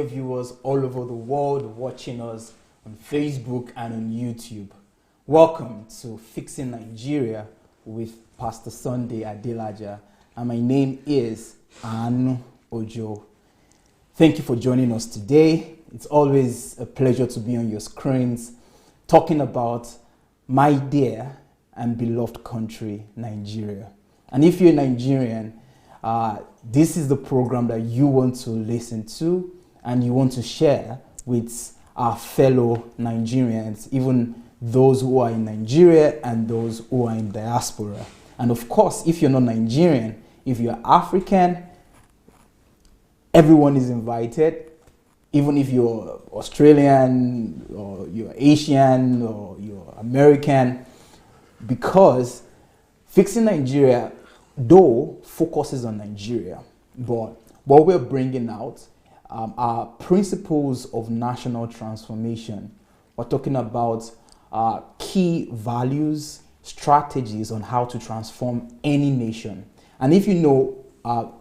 dear viewers all over the world watching us on Facebook and on YouTube. Welcome to Fixing Nigeria with Pastor Sunday Adelaja, and my name is Anu Ojo. Thank you for joining us today. It's always a pleasure to be on your screens talking about my dear and beloved country, Nigeria. And if you're a Nigerian, this is the program that you want to listen to and you want to share with our fellow Nigerians, even those who are in Nigeria and those who are in diaspora. And of course, if you're not Nigerian, if you're African, everyone is invited. Even if you're Australian or you're Asian or you're American, because Fixing Nigeria, though, focuses on Nigeria, but what we're bringing out are principles of national transformation. We're talking about key values, strategies on how to transform any nation. And if you know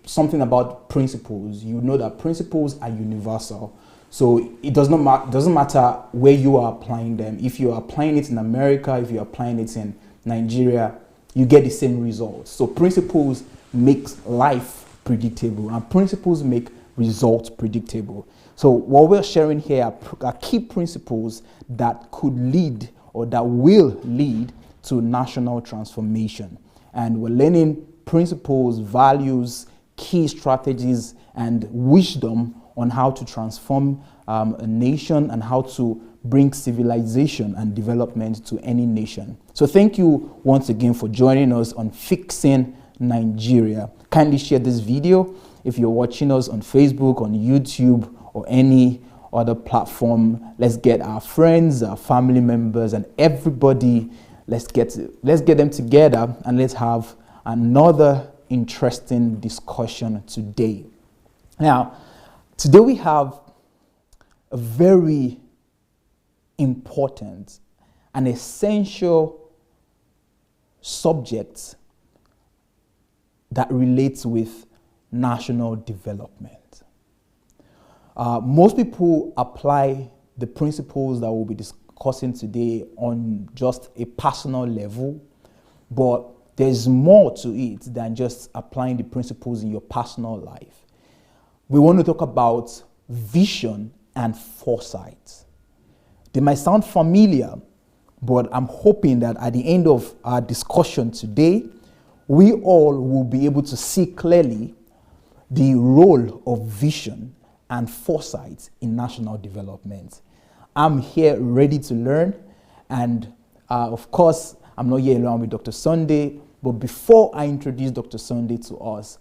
something about principles, you know that principles are universal. So it doesn't matter where you are applying them. If you are applying it in America, if you're applying it in Nigeria, you get the same results. So principles makes life predictable, and principles make results predictable. So what we're sharing here are key principles that could lead or that will lead to national transformation. And we're learning principles, values, key strategies, and wisdom on how to transform a nation and how to bring civilization and development to any nation. So thank you once again for joining us on Fixing Nigeria. Kindly share this video if you're watching us on Facebook, on YouTube, or any other platform. Let's get our friends, our family members, and everybody, let's get them together and let's have another interesting discussion today. Now, today we have a very important and essential subject that relates with national development. Most people apply the principles that we'll be discussing today on just a personal level, but there's more to it than just applying the principles in your personal life. We want to talk about vision and foresight. They might sound familiar, but I'm hoping that at the end of our discussion today, we all will be able to see clearly the role of vision and foresight in national development. I'm here ready to learn, and of course, I'm not here along with Dr. Sunday, but before I introduce Dr. Sunday to us,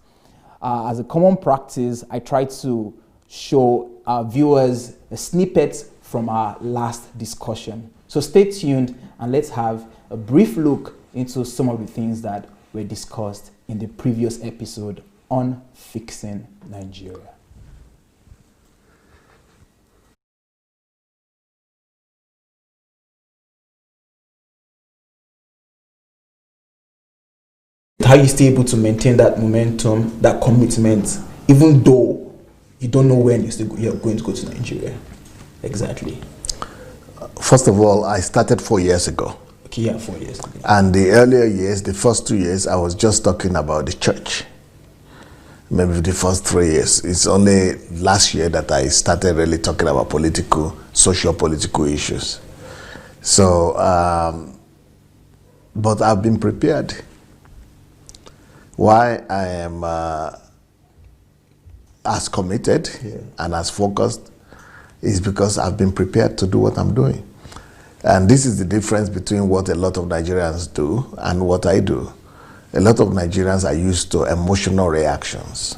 as a common practice, I try to show our viewers a snippet from our last discussion. So stay tuned and let's have a brief look into some of the things that were discussed in the previous episode on Fixing Nigeria. How you stay able to maintain that momentum, that commitment, even though you don't know when you're going to go to Nigeria? Exactly. First of all, I started 4 years ago. Okay, yeah, 4 years ago. And the earlier years, the first 2 years, I was just talking about the church. Maybe the first 3 years. It's only last year that I started really talking about socio-political issues. So, but I've been prepared. Why I am as committed and as focused is because I've been prepared to do what I'm doing. And this is the difference between what a lot of Nigerians do and what I do. A lot of Nigerians are used to emotional reactions,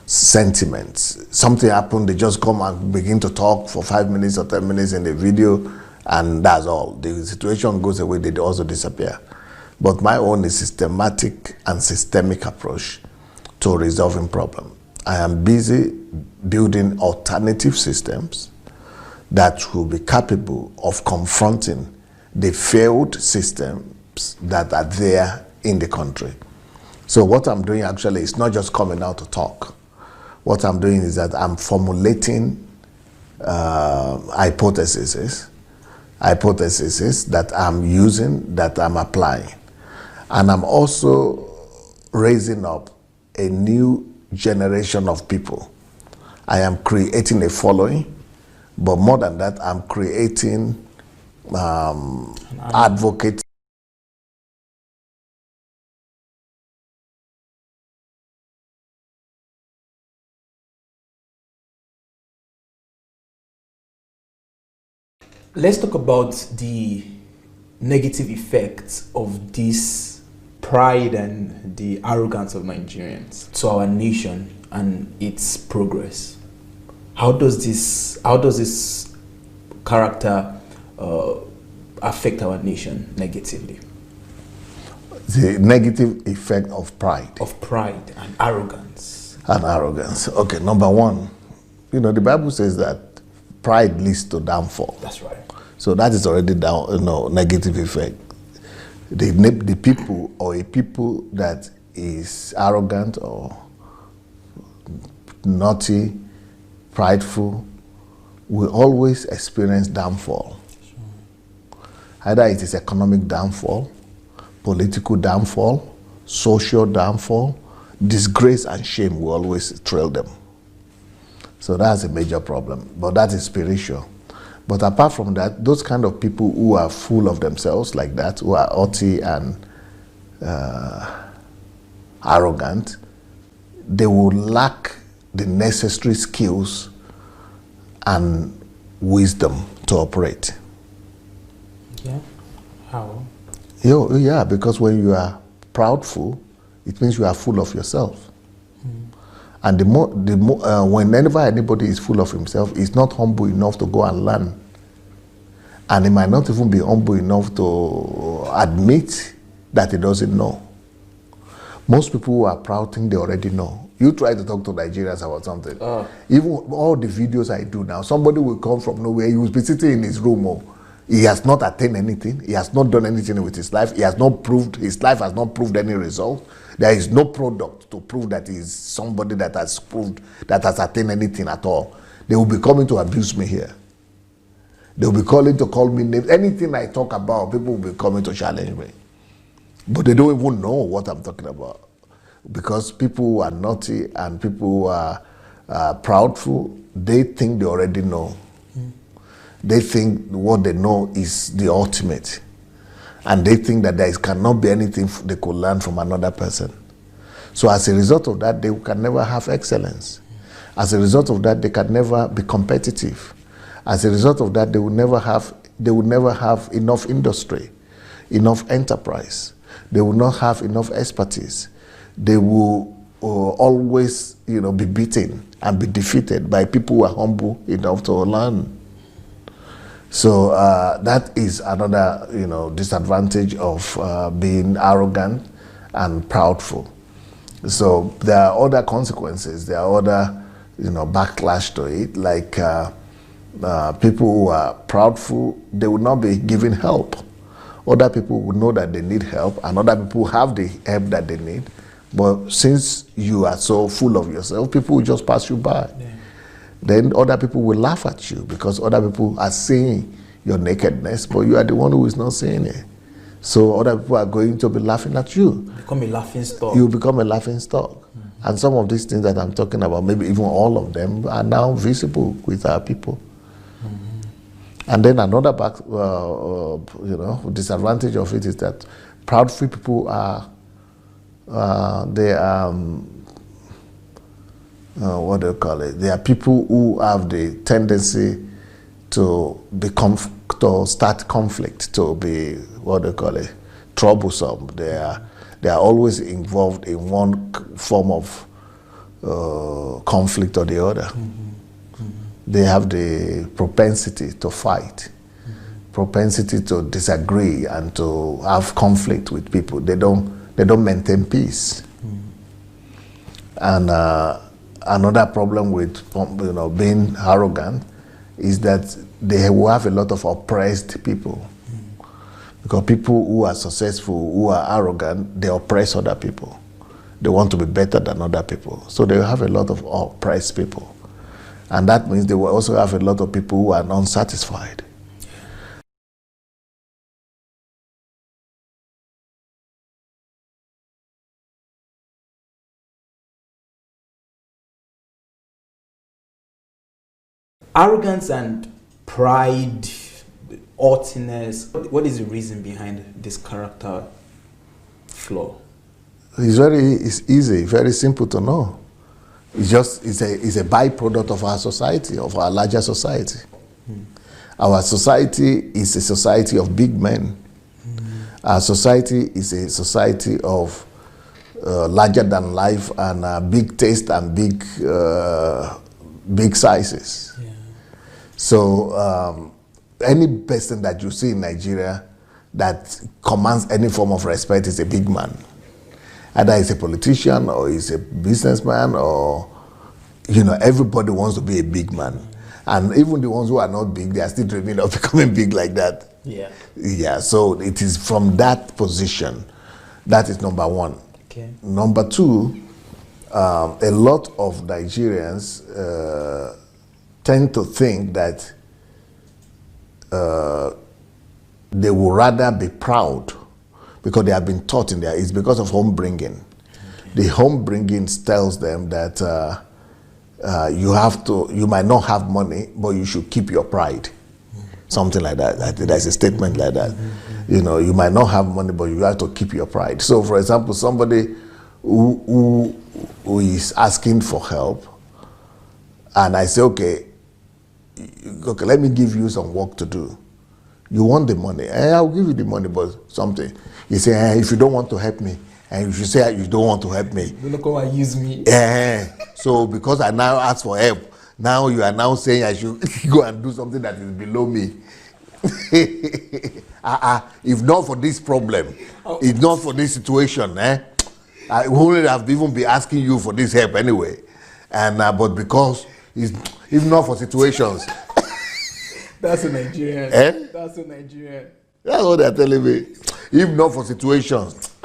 sentiments. Something happened, they just come and begin to talk for 5 minutes or 10 minutes in the video, and that's all. The situation goes away, they also disappear. But my own is systematic and systemic approach to resolving problems. I am busy building alternative systems that will be capable of confronting the failed systems that are there in the country. So what I'm doing actually is not just coming out to talk, What I'm doing is that I'm formulating hypotheses that I'm using, that I'm applying. And I'm also raising up a new generation of people. I am creating a following, but more than that, I'm creating advocates. Let's talk about the negative effects of this pride and the arrogance of Nigerians to our nation and its progress. How does this character affect our nation negatively? The negative effect of pride. Of pride and arrogance. And arrogance. Okay, number one, the Bible says that pride leads to downfall. That's right. So that is already negative effect. The people, or a people that is arrogant or naughty, prideful, will always experience downfall. Sure. Either it is economic downfall, political downfall, social downfall, disgrace and shame will always trail them. So that's a major problem, but that is spiritual. But apart from that, those kind of people who are full of themselves like that, who are haughty and arrogant, they will lack the necessary skills and wisdom to operate. Yeah, how? Yeah, because when you are proudful, it means you are full of yourself. And whenever anybody is full of himself, he's not humble enough to go and learn. And he might not even be humble enough to admit that he doesn't know. Most people who are proud think they already know. You try to talk to Nigerians about something. Even all the videos I do now, somebody will come from nowhere, he will be sitting in his room. He has not attained anything. He has not done anything with his life. His life has not proved any result. There is no product to prove that he is somebody that has attained anything at all. They will be coming to abuse me here. They will be calling to call me names. Anything I talk about, people will be coming to challenge me. But they don't even know what I'm talking about. Because people who are naughty and people who are proudful, they think they already know. They think what they know is the ultimate. And they think that there cannot be anything they could learn from another person. So as a result of that, they can never have excellence. As a result of that, they can never be competitive. As a result of that, they will never have enough industry, enough enterprise. They will not have enough expertise. They will always, be beaten and be defeated by people who are humble enough to learn. So that is another, disadvantage of being arrogant and proudful. So there are other consequences. There are other, backlash to it. Like people who are proudful, they will not be given help. Other people will know that they need help, and other people have the help that they need. But since you are so full of yourself, people will just pass you by. Yeah. Then other people will laugh at you because other people are seeing your nakedness, but you are the one who is not seeing it. So other people are going to be laughing at you. Become a laughing stock. You become a laughing stock. Mm-hmm. And some of these things that I'm talking about, maybe even all of them, are now visible with our people. Mm-hmm. And then another disadvantage of it is that proud free people are what do you call it? They are people who have the tendency to start conflict, to be troublesome. They are always involved in one form of conflict or the other. Mm-hmm. Mm-hmm. They have the propensity to fight, propensity to disagree and to have conflict with people. They don't maintain peace. And another problem with being arrogant is that they will have a lot of oppressed people. Because people who are successful, who are arrogant, they oppress other people. They want to be better than other people. So they have a lot of oppressed people. And that means they will also have a lot of people who are unsatisfied. Arrogance and pride, haughtiness, what is the reason behind this character flaw? It's easy, very simple to know. It's a byproduct of our society, of our larger society. Our society is a society of big men. Our society is a society of larger than life and big taste and big sizes. Yeah. So any person that you see in Nigeria that commands any form of respect is a big man. Either he's a politician or he's a businessman, or, you know, everybody wants to be a big man. And even the ones who are not big, they are still dreaming of becoming big like that. Yeah. Yeah, so it is from that position. That is number one. Okay. Number two, a lot of Nigerians tend to think that they would rather be proud because they have been taught it's because of home bringing. Okay. The home bringing tells them that you might not have money, but you should keep your pride. Something like that. There's a statement like that. You know, you might not have money, but you have to keep your pride. So, for example, somebody who is asking for help, and I say, okay, let me give you some work to do. You want the money? I'll give you the money, but something. You say, if you don't want to help me, and if you say you don't want to help me, you don't come and use me. So because I now ask for help, now you are now saying I should go and do something that is below me. If not for this problem, if not for this situation, I wouldn't have even been asking you for this help anyway. And but because if not for situations. That's a Nigerian. That's a Nigerian. That's what they're telling me. If not for situations.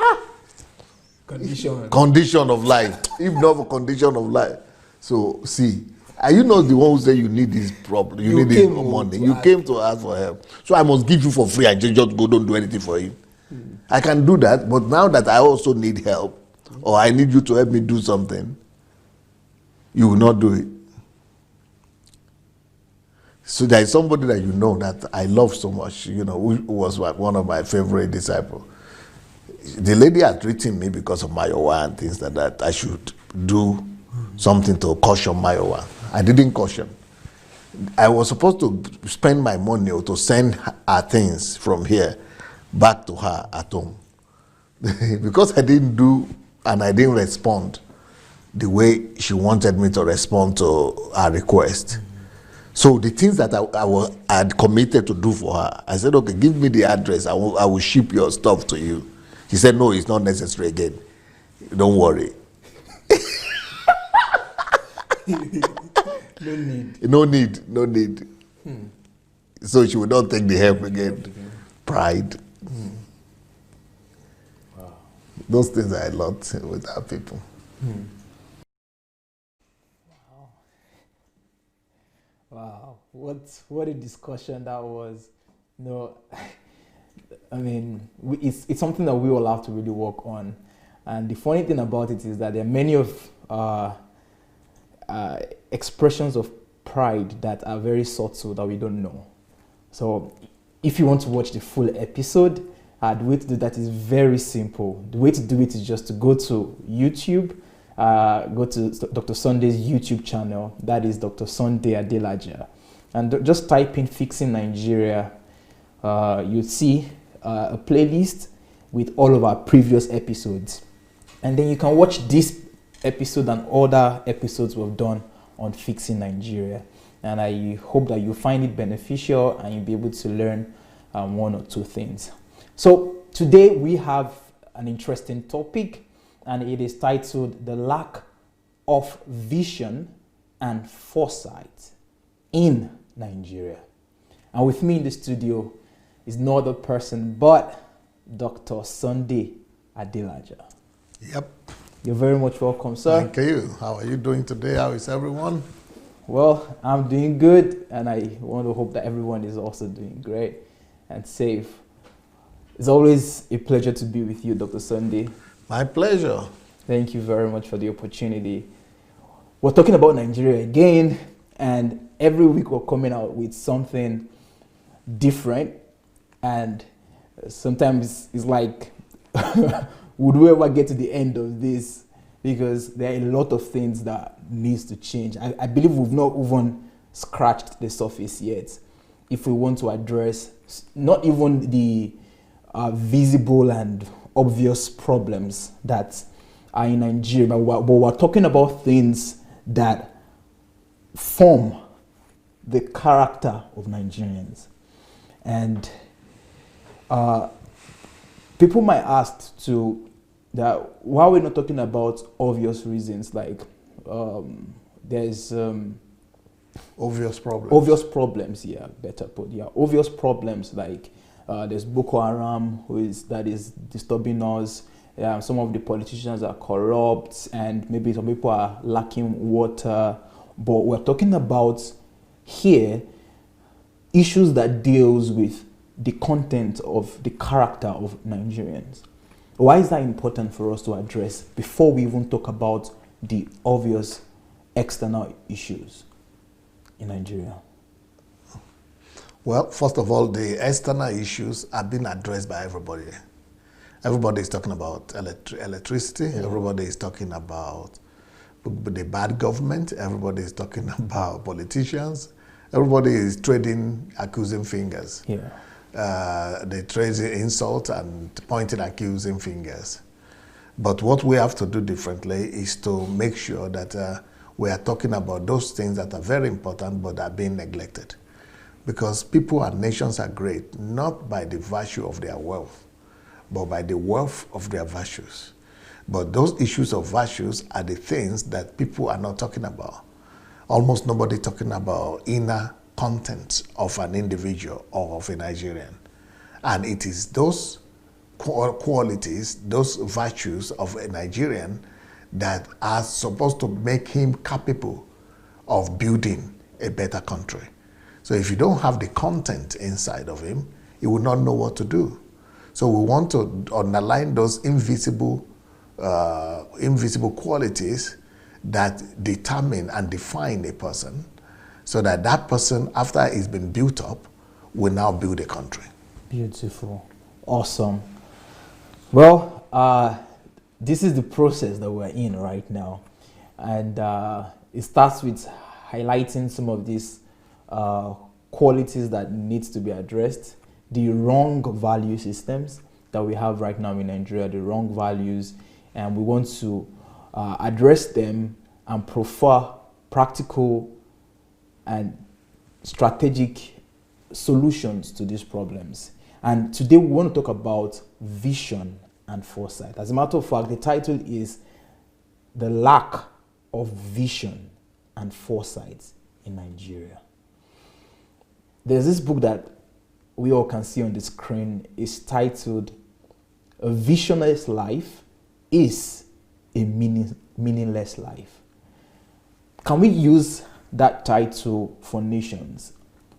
Condition of life. If not for condition of life. So see, are you not the one who said you need this problem? You need this money. You came to ask for help. So I must give you for free and just go, don't do anything for you. I can do that, but now that I also need help, or I need you to help me do something, you will not do it. So there is somebody that you know that I love so much, you know, who was one of my favorite disciples. The lady had written me because of Mayowa and things like that. I should do something to caution Mayowa. I didn't caution. I was supposed to spend my money or to send her things from here back to her at home. Because I didn't do and I didn't respond the way she wanted me to respond to her request. So the things that I had committed to do for her, I said, okay, give me the address. I will ship your stuff to you. She said, no, it's not necessary again. Don't worry. No need. So she would not take the help again. Pride. Wow. Those things are a lot with our people. Wow, what a discussion that was. No, I mean, it's something that we all have to really work on. And the funny thing about it is that there are many of expressions of pride that are very subtle that we don't know. So if you want to watch the full episode, the way to do that is very simple. The way to do it is just to go to YouTube, go to Dr. Sunday's YouTube channel. That is Dr. Sunday Adelaja. And just type in Fixing Nigeria. You'll see a playlist with all of our previous episodes. And then you can watch this episode and other episodes we've done on Fixing Nigeria. And I hope that you find it beneficial and you'll be able to learn one or two things. So today we have an interesting topic, and it is titled The Lack of Vision and Foresight in Nigeria. And with me in the studio is no other person but Dr. Sunday Adelaja. Yep. You're very much welcome, sir. Thank you. How are you doing today? How is everyone? Well, I'm doing good, and I want to hope that everyone is also doing great and safe. It's always a pleasure to be with you, Dr. Sunday. My pleasure. Thank you very much for the opportunity. We're talking about Nigeria again, and every week we're coming out with something different, and sometimes it's like, would we ever get to the end of this? Because there are a lot of things that needs to change. I believe we've not even scratched the surface yet. If we want to address not even the visible and obvious problems that are in Nigeria, but we're talking about things that form the character of Nigerians. And people might ask that why we're not talking about obvious reasons, like there's obvious problems. Obvious problems, yeah, better put, yeah, obvious problems like there's Boko Haram, that is disturbing us. Some of the politicians are corrupt, and maybe some people are lacking water. But we're talking about here issues that deals with the content of the character of Nigerians. Why is that important for us to address before we even talk about the obvious external issues in Nigeria? Well, first of all, the external issues are being addressed by everybody. Everybody is talking about electricity. Yeah. Everybody is talking about the bad government. Everybody is talking about politicians. Everybody is trading accusing fingers. Yeah. They trade insult and pointing accusing fingers. But what we have to do differently is to make sure that we are talking about those things that are very important but are being neglected. Because people and nations are great, not by the virtue of their wealth, but by the wealth of their virtues. But those issues of virtues are the things that people are not talking about. Almost nobody talking about inner content of an individual or of a Nigerian. And it is those qualities, those virtues of a Nigerian that are supposed to make him capable of building a better country. So if you don't have the content inside of him, he will not know what to do. So we want to underline those invisible qualities that determine and define a person, so that that person, after he's been built up, will now build a country. Beautiful. Awesome. Well, this is the process that we're in right now. And it starts with highlighting some of these qualities that needs to be addressed, the wrong value systems that we have right now in Nigeria, the wrong values, and we want to address them and prefer practical and strategic solutions to these problems. And today we want to talk about vision and foresight. As a matter of fact, the title is The Lack of Vision and Foresight in Nigeria. There's this book that we all can see on the screen. It's titled A Visionless Life is a Meaningless Life. Can we use that title for nations,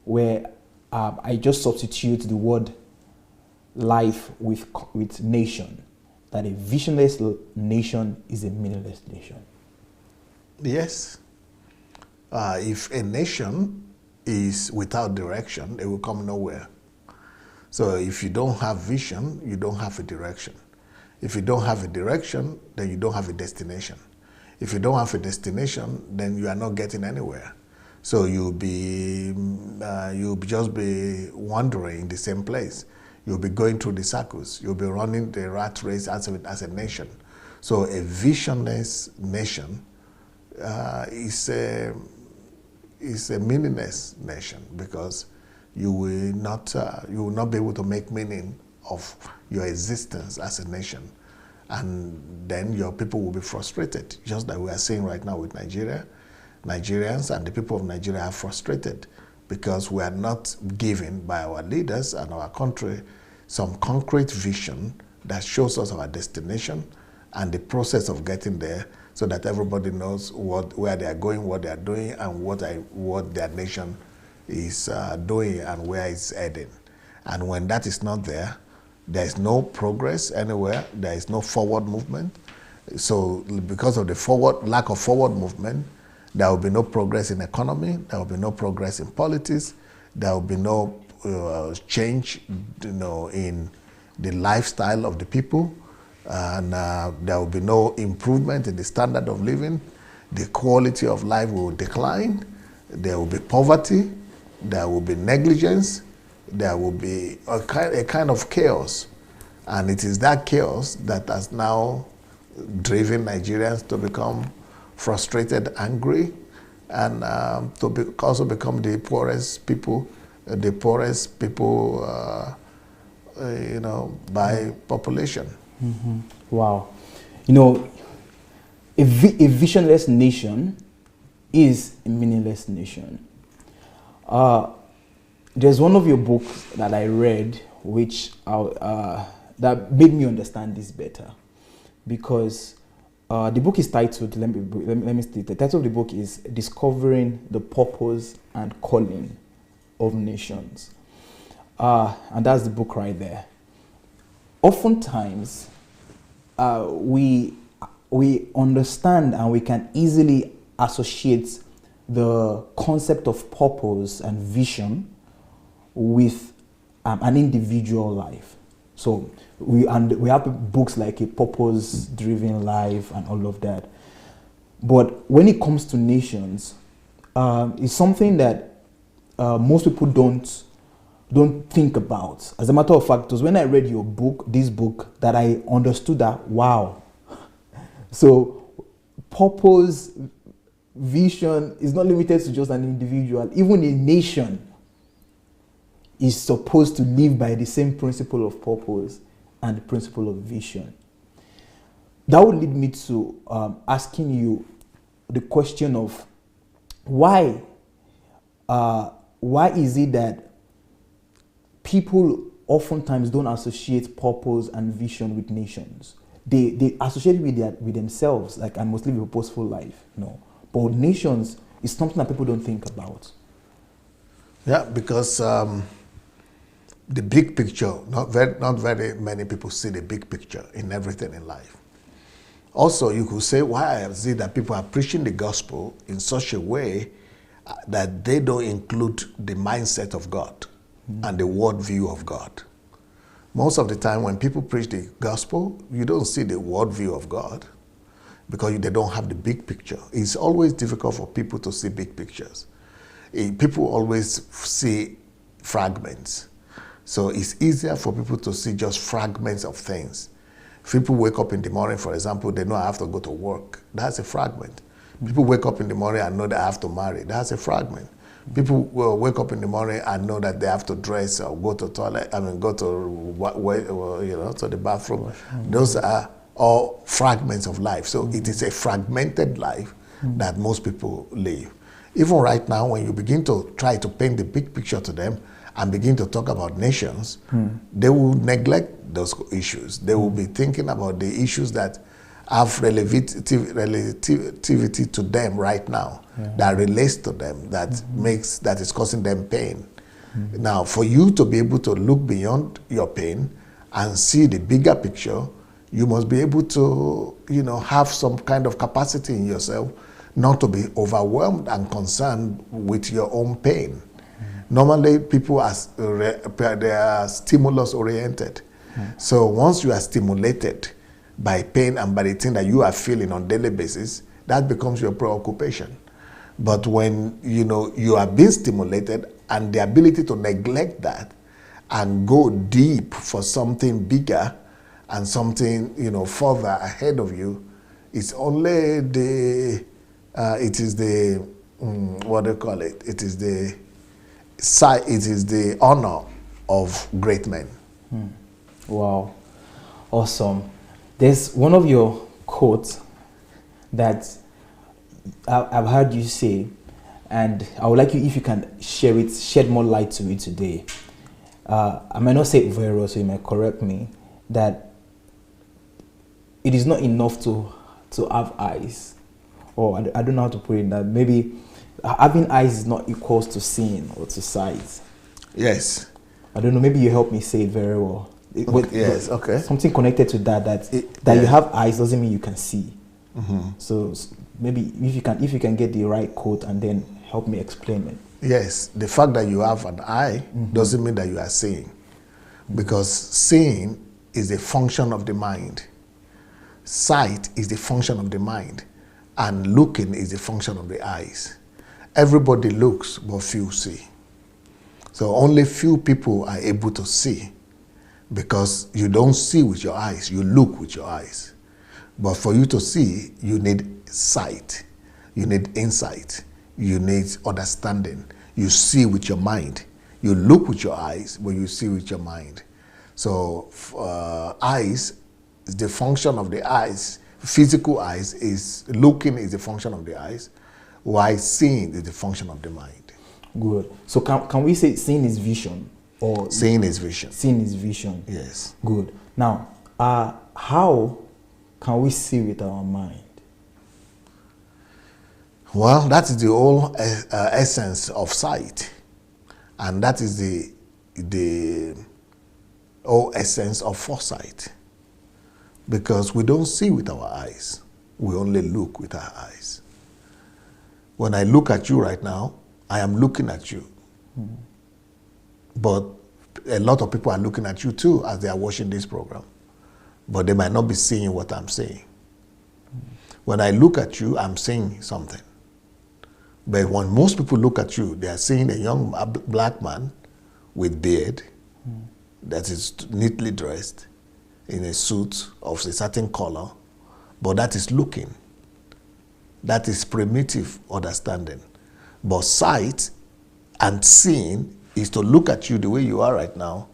where I just substitute the word life with nation, that a visionless nation is a meaningless nation? Yes. If a nation is without direction, it will come nowhere. So if you don't have vision, you don't have a direction. If you don't have a direction, then you don't have a destination. If you don't have a destination, then you are not getting anywhere. So you'll just be wandering in the same place. You'll be going through the circles. You'll be running the rat race as a nation. So a visionless nation is a meaningless nation, because you will not be able to make meaning of your existence as a nation. And then your people will be frustrated, just like we are seeing right now with Nigeria. Nigerians and the people of Nigeria are frustrated because we are not given by our leaders and our country some concrete vision that shows us our destination and the process of getting there, so that everybody knows where they are going, what they are doing, and what their nation is doing and where it's heading. And when that is not there, there is no progress anywhere. There is no forward movement. So because of the lack of forward movement, there will be no progress in economy. There will be no progress in politics. There will be no change, in the lifestyle of the people, and there will be no improvement in the standard of living. The quality of life will decline. There will be poverty. There will be negligence. There will be a kind of chaos, and it is that chaos that has now driven Nigerians to become frustrated, angry, and also become the poorest people by population. Mm-hmm. Wow. A visionless nation is a meaningless nation. There's one of your books that I read which that made me understand this better, because the book is titled, let me state, the title of the book is Discovering the Purpose and Calling of Nations. And that's the book right there. Oftentimes, we understand and we can easily associate the concept of purpose and vision with an individual life. So we have books like A Purpose-Driven Life and all of that. But when it comes to nations, it's something that most people don't think about. As a matter of fact, it was when I read this book, that I understood that, wow. So purpose, vision is not limited to just an individual. Even a nation is supposed to live by the same principle of purpose and the principle of vision. That would lead me to asking you the question of why is it that people oftentimes don't associate purpose and vision with nations? They associate it with themselves, like I must live a purposeful life. No, but nations is something that people don't think about. Yeah, because the big picture, not very many people see the big picture in everything in life. Also, you could say, why is it that people are preaching the gospel in such a way that they don't include the mindset of God and the worldview of God? Most of the time when people preach the gospel, you don't see the worldview of God because they don't have the big picture. It's always difficult for people to see big pictures. People always see fragments. So it's easier for people to see just fragments of things. If people wake up in the morning, for example, they know I have to go to work. That's a fragment. People wake up in the morning and know that I have to marry. That's a fragment. People will wake up in the morning and know that they have to dress or go to toilet. Go to the bathroom. Those are all fragments of life. So it is a fragmented life that most people live. Even right now, when you begin to try to paint the big picture to them and begin to talk about nations, they will neglect those issues. They will be thinking about the issues that have relativity to them right now, that relates to them, that is causing them pain. Now, for you to be able to look beyond your pain and see the bigger picture, you must be able to, have some kind of capacity in yourself not to be overwhelmed and concerned with your own pain. Normally, people are stimulus oriented. So once you are stimulated by pain and by the thing that you are feeling on a daily basis, that becomes your preoccupation. But when you are being stimulated and the ability to neglect that and go deep for something bigger and something further ahead of you, it's only it is the honor of great men. Wow, awesome. There's one of your quotes that I've heard you say, and I would like you, if you can shed more light to it today. I might not say it very well, so you might correct me, that it is not enough to have eyes, or I don't know how to put it, that maybe having eyes is not equals to seeing or to sight. Yes. I don't know, maybe you help me say it very well. Yes, okay. Something connected to that you have eyes doesn't mean you can see. So maybe if you can get the right quote and then help me explain it. Yes, the fact that you have an eye doesn't mean that you are seeing, because seeing is a function of the mind. Sight is the function of the mind, and looking is the function of the eyes. Everybody looks, but few see. So only few people are able to see, because you don't see with your eyes, you look with your eyes. But for you to see, you need sight, you need insight, you need understanding. You see with your mind. You look with your eyes, but you see with your mind. So eyes is the function of the eyes. Physical eyes is looking is the function of the eyes, while seeing is the function of the mind. Good. So can we say seeing is vision? Or seeing is vision. Seeing is vision. Yes. Good. Now, how can we see with our mind? Well, that is the whole essence of sight, and that is the whole essence of foresight. Because we don't see with our eyes, we only look with our eyes. When I look at you right now, I am looking at you. But a lot of people are looking at you too as they are watching this program. But they might not be seeing what I'm saying. When I look at you, I'm saying something. But when most people look at you, they are seeing a young black man with beard that is neatly dressed in a suit of a certain color, but that is looking. That is primitive understanding. But sight and seeing is to look at you the way you are right now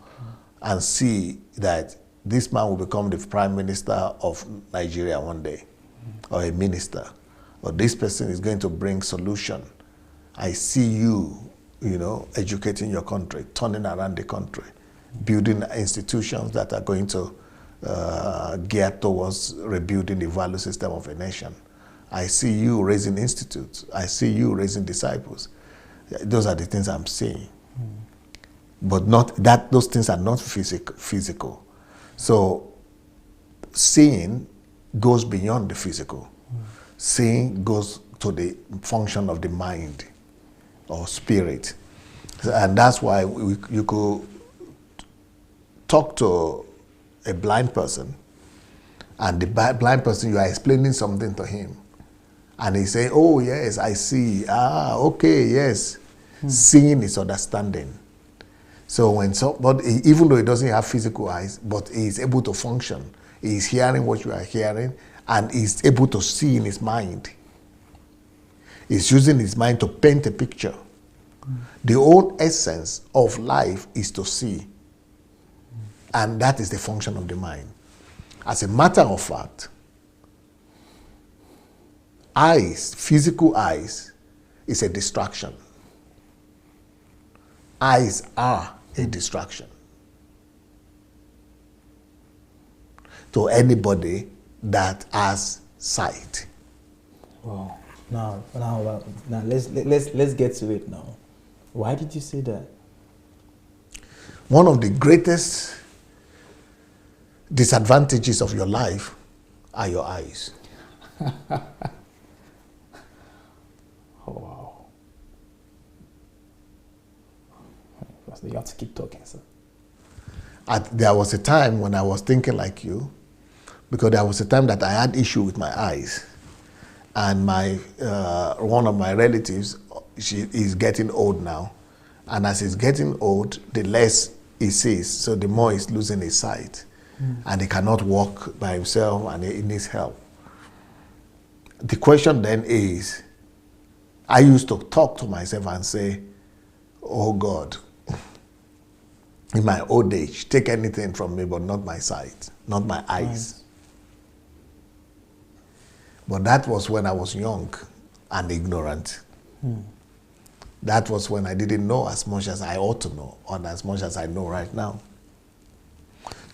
and see that this man will become the prime minister of Nigeria one day, or a minister, or this person is going to bring solution. I see you, educating your country, turning around the country, building institutions that are going to gear towards rebuilding the value system of a nation. I see you raising institutes. I see you raising disciples. Those are the things I'm seeing. But not that those things are not physical. So seeing goes beyond the physical. Seeing goes to the function of the mind or spirit. And that's why you could talk to a blind person, and the blind person, you are explaining something to him, and he say, oh yes, I see, okay, yes. Seeing is understanding. So but even though he doesn't have physical eyes, but he is able to function, he is hearing what you are hearing, and he is able to see in his mind. He's using his mind to paint a picture. The whole essence of life is to see. And that is the function of the mind. As a matter of fact, eyes, physical eyes, is a distraction. Eyes are a distraction to anybody that has sight. Wow. Now let's get to it now. Why did you say that? One of the greatest disadvantages of your life are your eyes. Oh, wow. You have to keep talking, sir. There was a time when I was thinking like you, because there was a time that I had issue with my eyes. And one of my relatives, she is getting old now. And as he's getting old, the less he sees, so the more he's losing his sight. And he cannot walk by himself, and he needs help. The question then is, I used to talk to myself and say, oh God, in my old age, take anything from me, but not my sight, not my eyes. But that was when I was young and ignorant. That was when I didn't know as much as I ought to know, or as much as I know right now.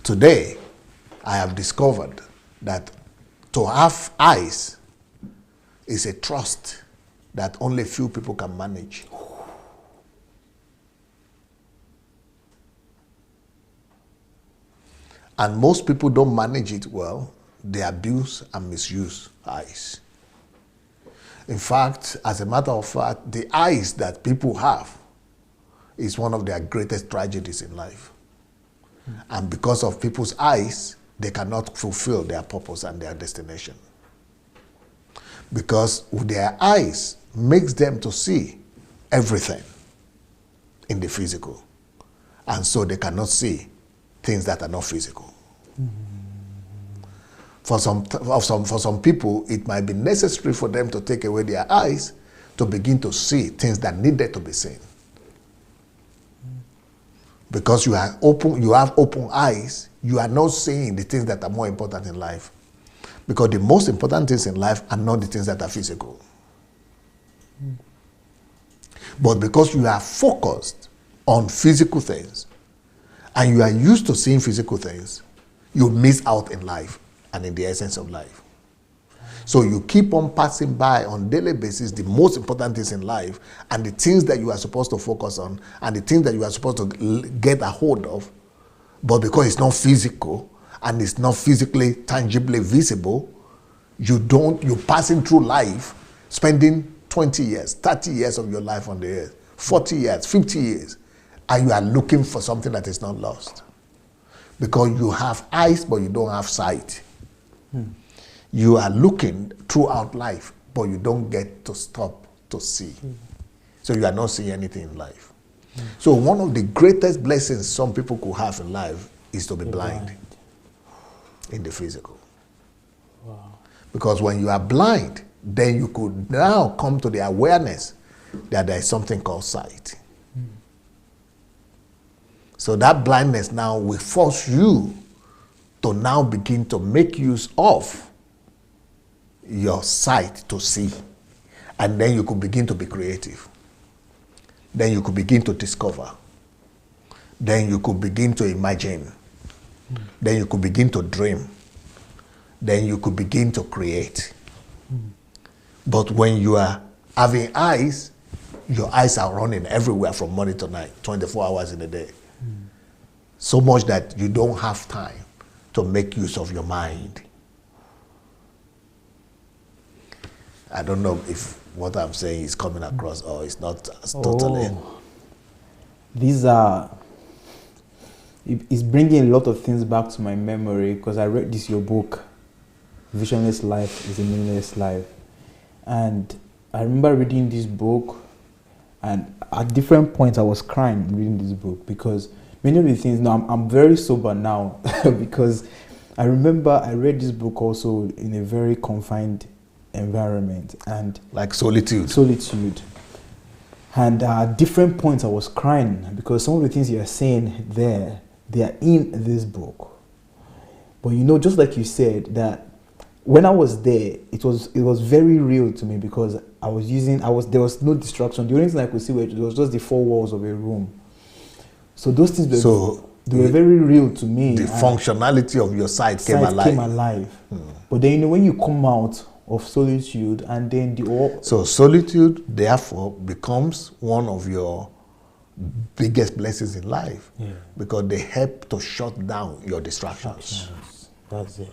Today, I have discovered that To have eyes is a trust that only few people can manage. And most people don't manage it well. They abuse and misuse eyes. In fact, as a matter of fact, the eyes that people have is one of their greatest tragedies in life. And because of people's eyes, they cannot fulfill their purpose and their destination. Because their eyes makes them to see everything in the physical. And so they cannot see things that are not physical. For some people, it might be necessary for them to take away their eyes to begin to see things that needed to be seen. Because you have open eyes, you are not seeing the things that are more important in life. Because the most important things in life are not the things that are physical. But because you are focused on physical things, and you are used to seeing physical things, you miss out in life and in the essence of life. So you keep on passing by on a daily basis the most important things in life and the things that you are supposed to focus on and the things that you are supposed to get a hold of. But because it's not physical and it's not physically, tangibly visible, you're passing through life, spending 20 years, 30 years of your life on the earth, 40 years, 50 years, and you are looking for something that is not lost. Because you have eyes, but you don't have sight. You are looking throughout life, but you don't get to stop to see. So you are not seeing anything in life. So one of the greatest blessings some people could have in life is to be blind in the physical. Wow. Because when you are blind, then you could now come to the awareness that there is something called sight. So that blindness now will force you to now begin to make use of your sight to see. And then you could begin to be creative. Then you could begin to discover. Then you could begin to imagine. Then you could begin to dream. Then you could begin to create. But when you are having eyes, your eyes are running everywhere from morning to night, 24 hours in a day. So much that you don't have time to make use of your mind. I don't know if what I'm saying is coming across or it's not totally. These are, it's bringing a lot of things back to my memory because I read your book, Visionless Life is a Meaningless Life. And I remember reading this book, and at different points I was crying reading this book because many of the things, now I'm very sober now because I remember I read this book also in a very confined environment and like solitude. And at different points I was crying because some of the things you are saying there, they are in this book. But you know, just like you said, that when I was there, it was very real to me because there was no distraction. The only thing I could see was just the four walls of a room. So those things they were very real to me. The functionality of your sight came alive. But then, you know, when you come out of solitude and then so solitude therefore becomes one of your biggest blessings in life because they help to shut down your distractions. That's it.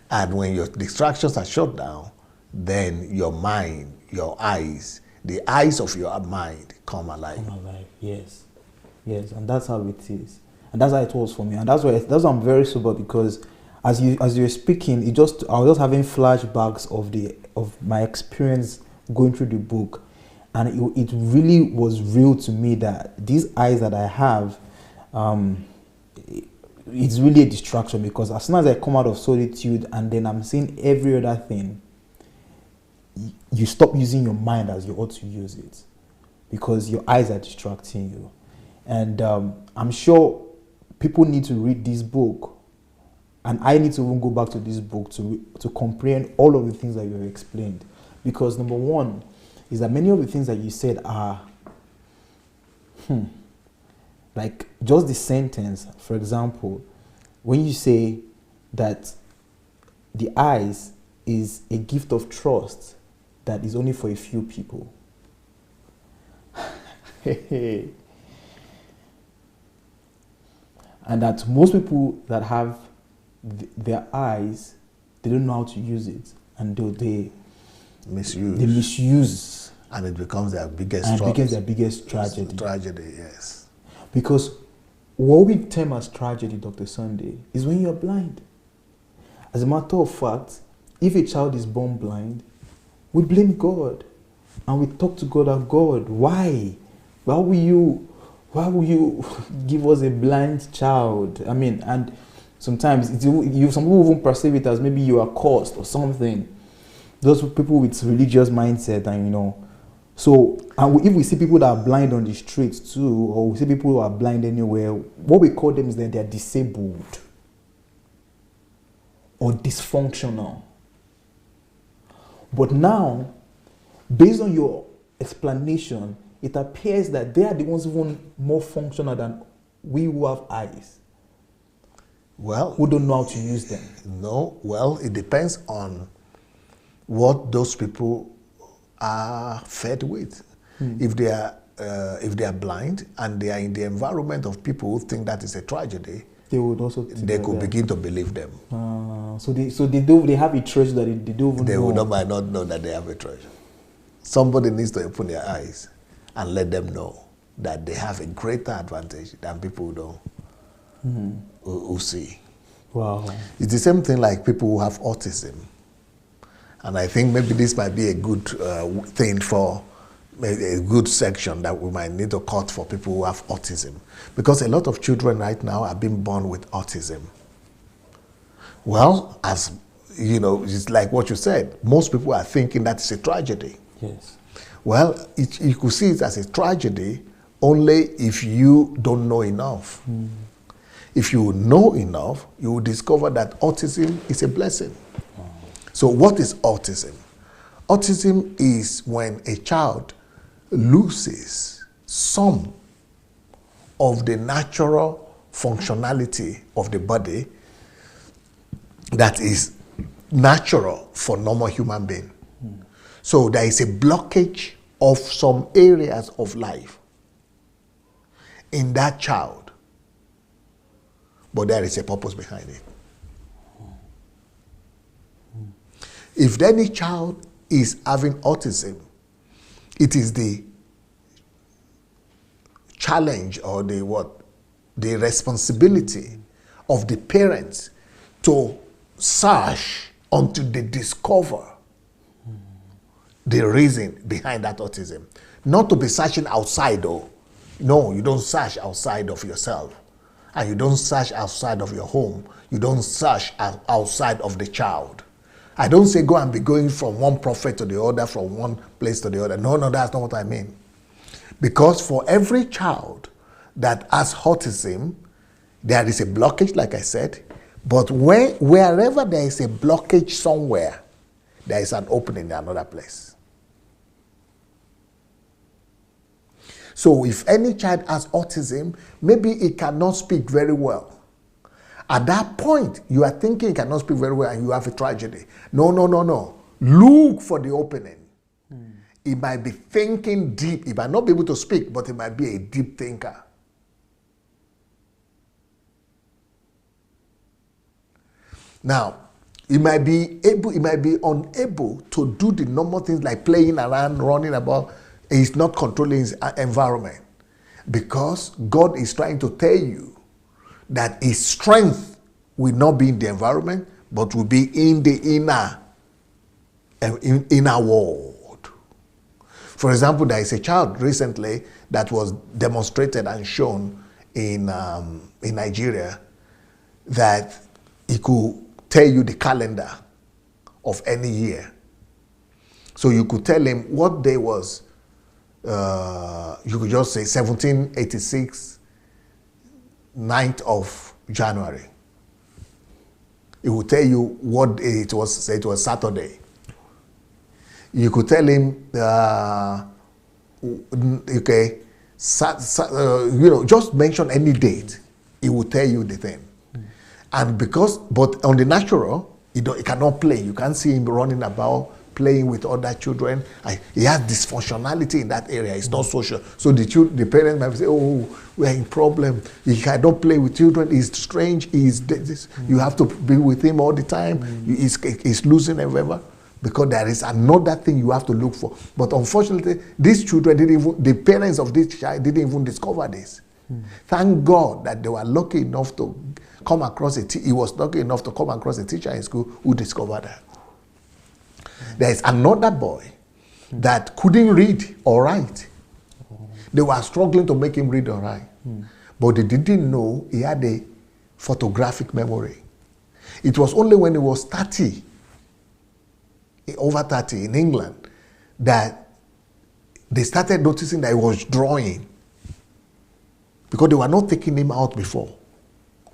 And when your distractions are shut down, then your mind, your eyes, the eyes of your mind come alive. Yes, and that's how it is, and that's how it was for me, and that's why I'm very sober because as you were speaking, I was just having flashbacks of my experience going through the book, and it really was real to me that these eyes that I have, it's really a distraction because as soon as I come out of solitude and then I'm seeing every other thing, you stop using your mind as you ought to use it because your eyes are distracting you. And I'm sure people need to read this book, and I need to even go back to this book to comprehend all of the things that you have explained. Because number one is that many of the things that you said are like just the sentence. For example, when you say that the eyes is a gift of trust that is only for a few people. And that most people that have their eyes, they don't know how to use it, and they misuse, and it becomes their biggest and it becomes their biggest tragedy. Tragedy, yes. Because what we term as tragedy, Dr. Sunday, is when you are blind. As a matter of fact, if a child is born blind, we blame God, and we talk to God as God. Why? Why will you give us a blind child? I mean, and sometimes some people even perceive it as maybe you are cursed or something. Those people with religious mindset, and so, and if we see people that are blind on the streets too, or we see people who are blind anywhere, what we call them is that they are disabled or dysfunctional. But now, based on your explanation, it appears that they are the ones even more functional than we who have eyes. Well, who don't know how to use them. No, well, it depends on what those people are fed with. If they are blind and they are in the environment of people who think that is a tragedy, they would also could begin to believe them. So they have a treasure that they don't even know. They would might not know that they have a treasure. Somebody needs to open their eyes and let them know that they have a greater advantage than people who see. Wow. It's the same thing like people who have autism. And I think maybe this might be a good thing for a good section that we might need to cut for people who have autism. Because a lot of children right now are being born with autism. Well, as you know, it's like what you said. Most people are thinking that it's a tragedy. Yes. Well, you could see it as a tragedy only if you don't know enough. If you know enough, you will discover that autism is a blessing. So what is autism? Autism is when a child loses some of the natural functionality of the body that is natural for normal human being. So there is a blockage of some areas of life in that child, but there is a purpose behind it. If any child is having autism, it is the challenge or the responsibility of the parents to search until they discover the reason behind that autism. Not to be searching outside though. No, you don't search outside of yourself. And you don't search outside of your home. You don't search outside of the child. I don't say go and be going from one prophet to the other, from one place to the other. No, that's not what I mean. Because for every child that has autism, there is a blockage, like I said. But wherever there is a blockage somewhere, there is an opening in another place. So if any child has autism, maybe it cannot speak very well. At that point, you are thinking you cannot speak very well and you have a tragedy. No. Look for the opening. It might be thinking deep. It might not be able to speak, but it might be a deep thinker. Now, it might be unable to do the normal things like playing around, running about. He's not controlling his environment. Because God is trying to tell you that his strength will not be in the environment, but will be in the inner world. For example, there is a child recently that was demonstrated and shown in Nigeria that he could tell you the calendar of any year. So you could tell him what day was, you could just say 1786, 9th of January. It will tell you what day it was. Say it was Saturday. You could tell him, just mention any date. It will tell you the thing. And but on the natural, He cannot play. You can't see him running about, playing with other children. He has dysfunctionality in that area. It's not social. So the parents might say, oh, we are in problem. He cannot play with children. He's strange. He's this. You have to be with him all the time. He's losing and whatever. Because there is another thing you have to look for. But unfortunately, these children the parents of this child didn't even discover this. Thank God that they were lucky enough to come across he was lucky enough to come across a teacher in school who discovered that. There is another boy that couldn't read or write. They were struggling to make him read or write. But they didn't know he had a photographic memory. It was only when he was 30, over 30 in England, that they started noticing that he was drawing. Because they were not taking him out before.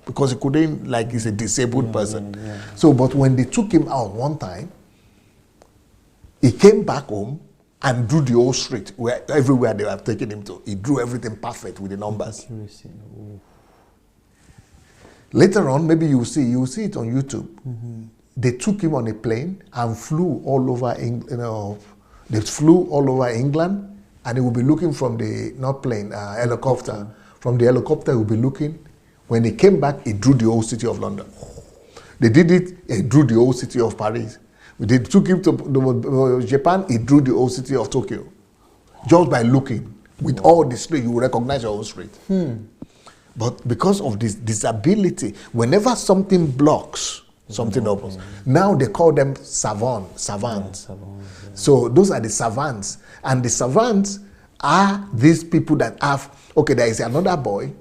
Because he couldn't, like he's a disabled person. So, but when they took him out one time, he came back home and drew the whole street, where everywhere they were taking him to. He drew everything perfect with the numbers. Later on, maybe you will see it on YouTube. They took him on a plane and flew all over England. They flew all over England, and he will be looking from the helicopter. From the helicopter, he will be looking. When he came back, he drew the whole city of London. They did it. He drew the whole city of Paris. They took him to Japan. He drew the whole city of Tokyo, just by looking. With all the street, you will recognize your own street. But because of this disability, whenever something blocks, something opens. Now they call them savants. So those are the savants. And the savants are these people that have, there is another boy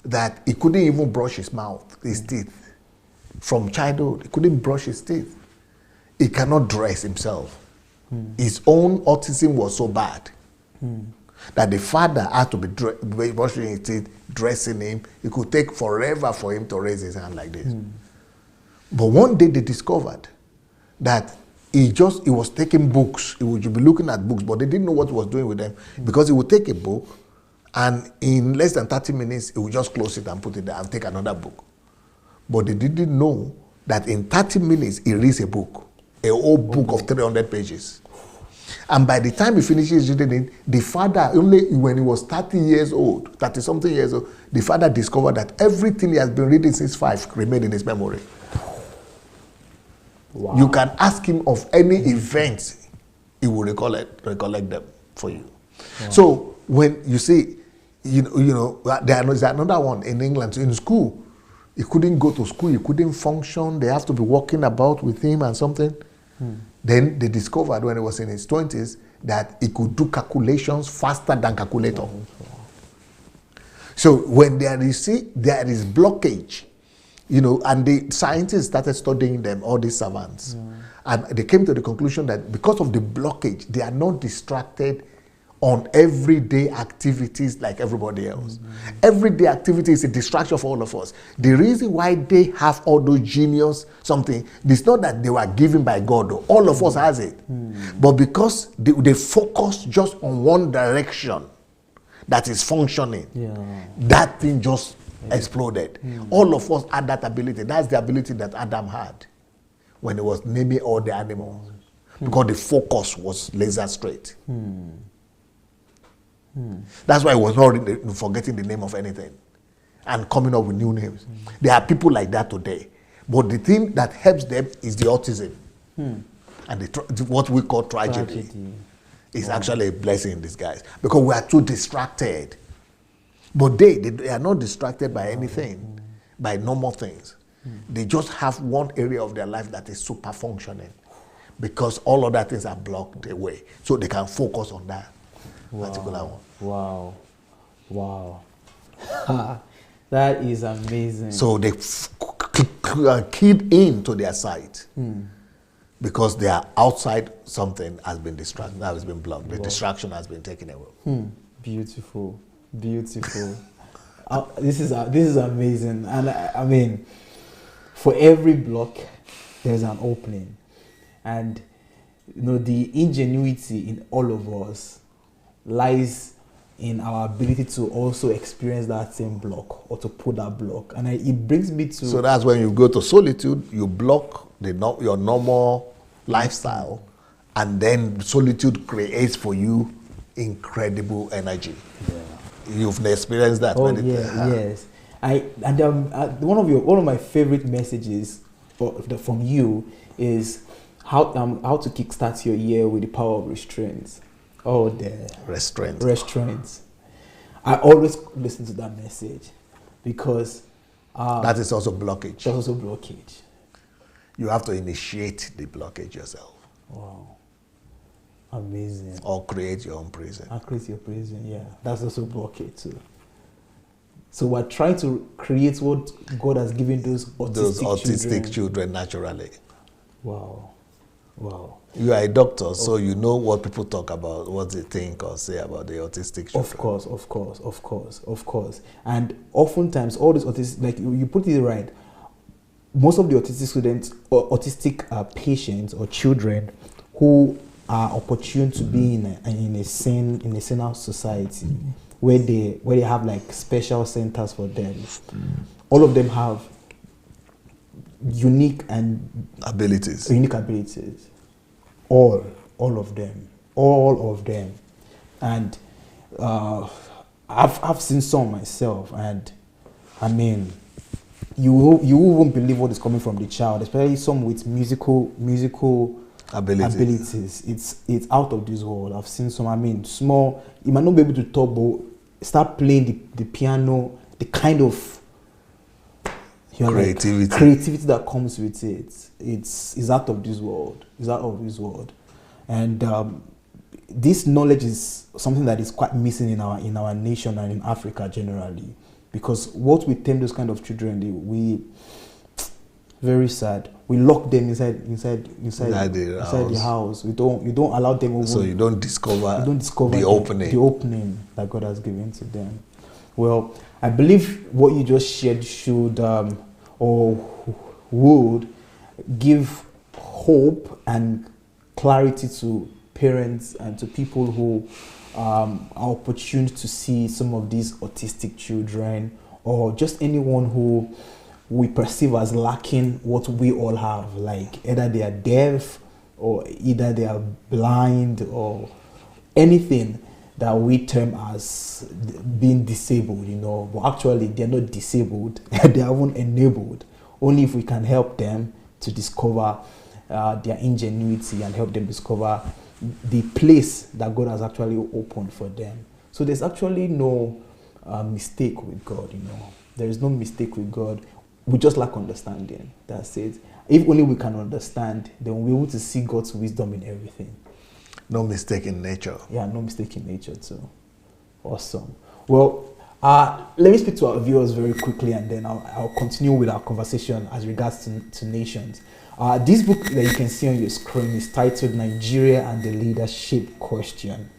that he couldn't even brush his teeth. From childhood, he couldn't brush his teeth. He cannot dress himself. His own autism was so bad that the father had to be brushing his teeth, dressing him. It could take forever for him to raise his hand like this. But one day they discovered that he was taking books. He would be looking at books, but they didn't know what he was doing with them, because he would take a book and in less than 30 minutes, he would just close it and put it there and take another book. But they didn't know that in 30 minutes, he reads a book, a whole book of 300 pages. And by the time he finishes reading it, the father, only when he was 30-something years old, the father discovered that everything he has been reading since 5 remained in his memory. Wow. You can ask him of any events, he will recollect them for you. Wow. So when you see, there is another one in England. In school, he couldn't go to school, he couldn't function. They have to be walking about with him and something. Then they discovered when he was in his 20s that he could do calculations faster than calculator. So when there is blockage, and the scientists started studying them, all these savants, and they came to the conclusion that because of the blockage, they are not distracted on everyday activities like everybody else. Everyday activity is a distraction for all of us. The reason why they have all those genius, it's not that they were given by God, though. All of us has it. But because they focus just on one direction that is functioning, that thing just exploded. All of us had that ability. That's the ability that Adam had when he was naming all the animals. Because the focus was laser straight. That's why he was not forgetting the name of anything and coming up with new names. There are people like that today. But the thing that helps them is the autism. And what we call tragedy. Is actually a blessing in disguise. Because we are too distracted. But they are not distracted by anything, by normal things. They just have one area of their life that is super functioning. Because all other things are blocked away. So they can focus on that. Particular one. Wow. That is amazing. So they keyed into their sight because they are outside, something has been distracted, that has been blocked. The distraction has been taken away. Beautiful. This is amazing. And I mean, for every block, there's an opening. And the ingenuity in all of us lies in our ability to also experience that same block or to put that block. And it brings me to... So that's when you go to solitude, you block your normal lifestyle, and then solitude creates for you incredible energy. Yeah. You've experienced that. Yes. One of my favorite messages from you is how to kickstart your year with the power of restraints. Oh, the restraints. I always listen to that message because that is also blockage. That's also blockage. You have to initiate the blockage yourself. Wow, amazing. Or create your own prison. Create your prison. Yeah, that's also blockage too. So we're trying to create what God has given those autistic children naturally. Wow. You are a doctor, so you know what people talk about, what they think or say about the autistic children. Of course. And oftentimes, all these autistic, like you put it right, most of the autistic students or autistic patients or children who are opportune to be in a sane society, where they have like special centers for them. All of them have unique abilities. All of them. And I've seen some myself, and I mean, you won't believe what is coming from the child, especially some with musical abilities. It's out of this world. I've seen some. I mean, small. You might not be able to talk, but start playing the piano. The kind of creativity that comes with it. It's out of this world. And this knowledge is something that is quite missing in our nation and in Africa generally, because what we tend those kind of children, very sad. We lock them inside the house. You don't allow them over. So you don't discover the opening that God has given to them. Well, I believe what you just shared should or would give hope and clarity to parents and to people who are opportune to see some of these autistic children, or just anyone who we perceive as lacking what we all have, like either they are deaf or either they are blind or anything that we term as being disabled, but actually they're not disabled, they are even enabled. Only if we can help them to discover their ingenuity and help them discover the place that God has actually opened for them. So there's actually no mistake with God, There is no mistake with God. We just lack understanding. That's it. If only we can understand, then we'll be able to see God's wisdom in everything. No mistake in nature. Yeah, no mistake in nature too. Awesome. Well, let me speak to our viewers very quickly, and then I'll continue with our conversation as regards to nations. This book that you can see on your screen is titled Nigeria and the Leadership Question.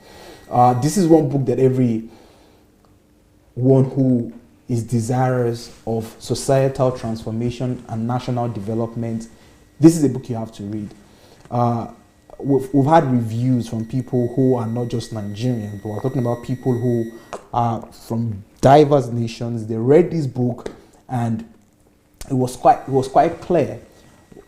This is one book that everyone who is desirous of societal transformation and national development, this is a book you have to read. We've had reviews from people who are not just Nigerians, but we're talking about people who are from diverse nations. They read this book, and it was quite clear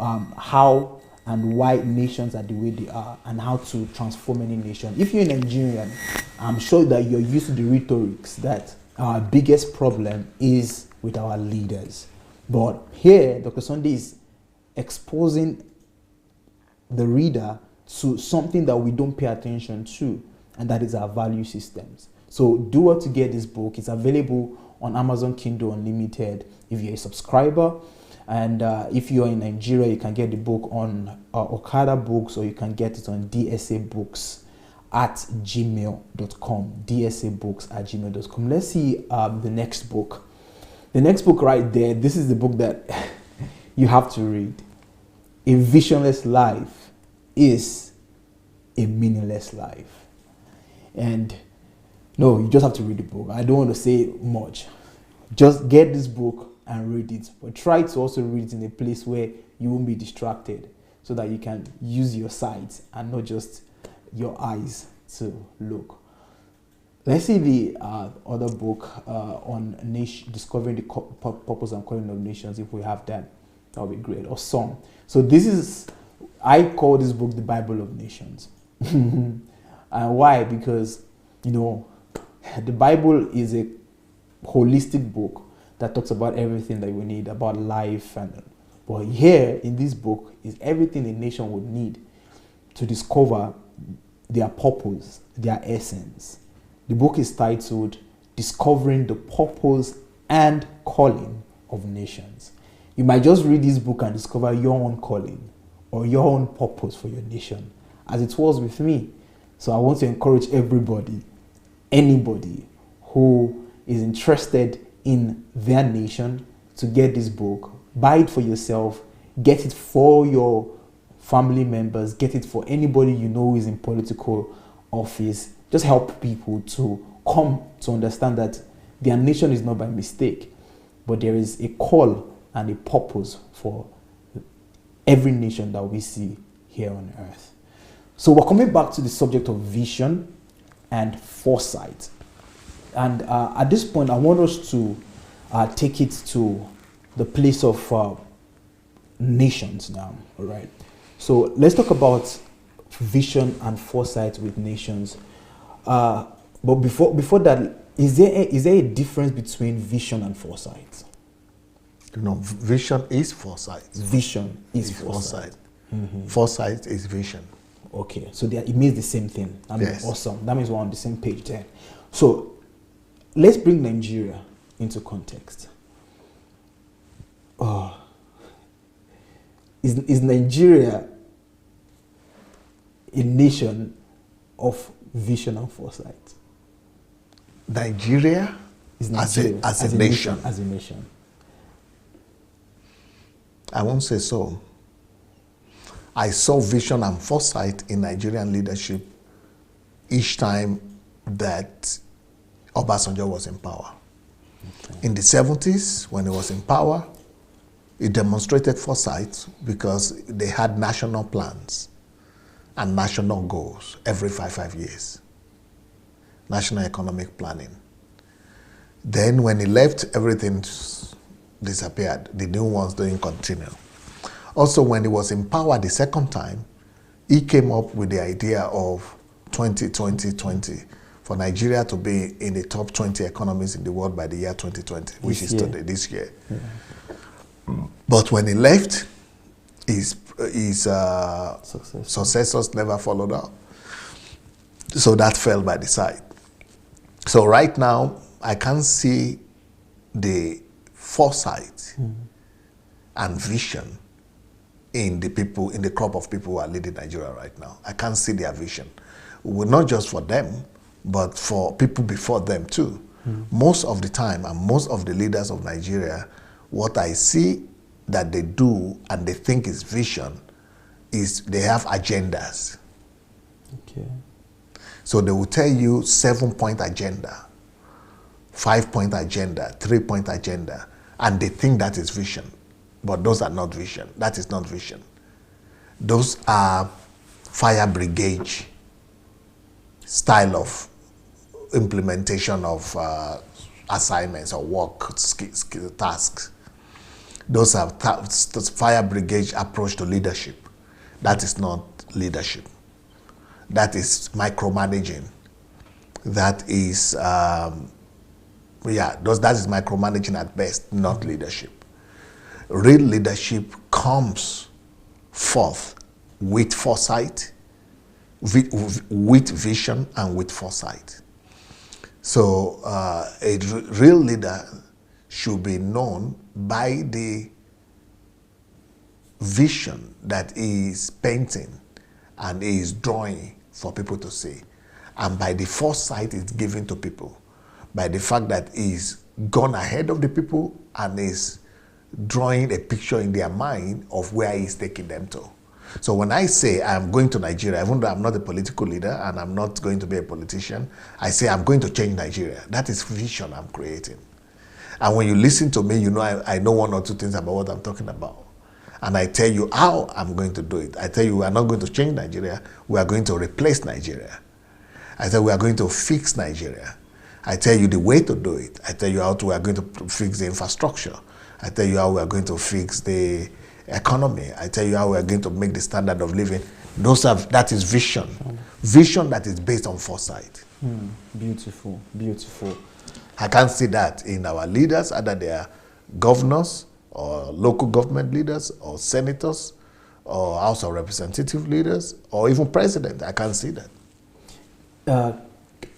how and why nations are the way they are, and how to transform any nation. If you're a Nigerian, I'm sure that you're used to the rhetorics that our biggest problem is with our leaders. But here, Dr. Sunday is exposing the reader to something that we don't pay attention to, and that is our value systems. So do well to get this book. It's available on Amazon Kindle Unlimited if you're a subscriber. And if you're in Nigeria, you can get the book on Okada Books, or you can get it on dsabooks@gmail.com. dsabooks@gmail.com. Let's see the next book. The next book right there, this is the book that you have to read. A visionless life is a meaningless life. And no, you just have to read the book. I don't want to say much. Just get this book and read it, but try to also read it in a place where you won't be distracted, so that you can use your sight and not just your eyes to look. Let's see the other book on discovering the purpose and calling of nations. If we have that, that would be great. Or some. So this is, I call this book the Bible of Nations. And why? Because, you know, the Bible is a holistic book that talks about everything that we need about life, and but here in this book is everything a nation would need to discover their purpose, their essence. The book is titled Discovering the Purpose and Calling of Nations. You might just read this book and discover your own calling or your own purpose for your nation, as it was with me. So I want to encourage everybody, anybody who is interested in their nation, to get this book. Buy it for yourself, get it for your family members, get it for anybody you know who is in political office. Just help people to come to understand that their nation is not by mistake, but there is a call and a purpose for every nation that we see here on earth. So we're coming back to the subject of vision and foresight. And at this point, I want us to take it to the place of nations now, all right? So let's talk about vision and foresight with nations. But before that, is there a difference between vision and foresight? You know, vision is foresight. Vision is foresight. Mm-hmm. Foresight is vision. Okay, so it means the same thing. That means Yes. Awesome. That means we're on the same page there. So let's bring Nigeria into context. Is Nigeria a nation of vision and foresight? Nigeria, Is Nigeria as a nation. As a nation. I won't say so. I saw vision and foresight in Nigerian leadership each time that Obasanjo was in power. Okay. In the 70s, when he was in power, he demonstrated foresight because they had national plans and national goals every 5 years. National economic planning. Then when he left, everything disappeared. The new ones didn't continue. Also, when he was in power the second time, he came up with the idea of 20-20-20 for Nigeria to be in the top 20 economies in the world by the year 2020, which is today, this year. Yeah. But when he left, his successors never followed up. So that fell by the side. So right now, I can see the foresight and vision in the people, in the crop of people who are leading Nigeria right now. I can't see their vision. Well, not just for them, but for people before them too. Most of the time, and most of the leaders of Nigeria, what I see that they do and they think is vision is they have agendas. Okay. So they will tell you 7-point agenda, 5-point agenda, 3-point agenda, and they think that is vision. But those are not vision. That is not vision. Those are fire brigade style of implementation of assignments or work tasks. Those are fire brigade approach to leadership. That is not leadership. That is micromanaging. That is, that is micromanaging at best, not leadership. Real leadership comes forth with foresight, with vision, and with foresight. So a real leader should be known by the vision that he is painting and he is drawing for people to see, and by the foresight it's given to people, by the fact that he's gone ahead of the people and is drawing a picture in their mind of where he's taking them to. So when I say I'm going to Nigeria, even though I'm not a political leader and I'm not going to be a politician, I say I'm going to change Nigeria. That is vision I'm creating. And when you listen to me, you know I know one or two things about what I'm talking about. And I tell you how I'm going to do it. I tell you we are not going to change Nigeria, we are going to replace Nigeria. I tell you we are going to fix Nigeria. I tell you the way to do it. I tell you how we are going to fix the infrastructure. I tell you how we are going to fix the economy. I tell you how we are going to make the standard of living. That is vision. Vision that is based on foresight. Beautiful, beautiful. I can't see that in our leaders, either they are governors or local government leaders or senators or House of Representative leaders or even president. I can't see that.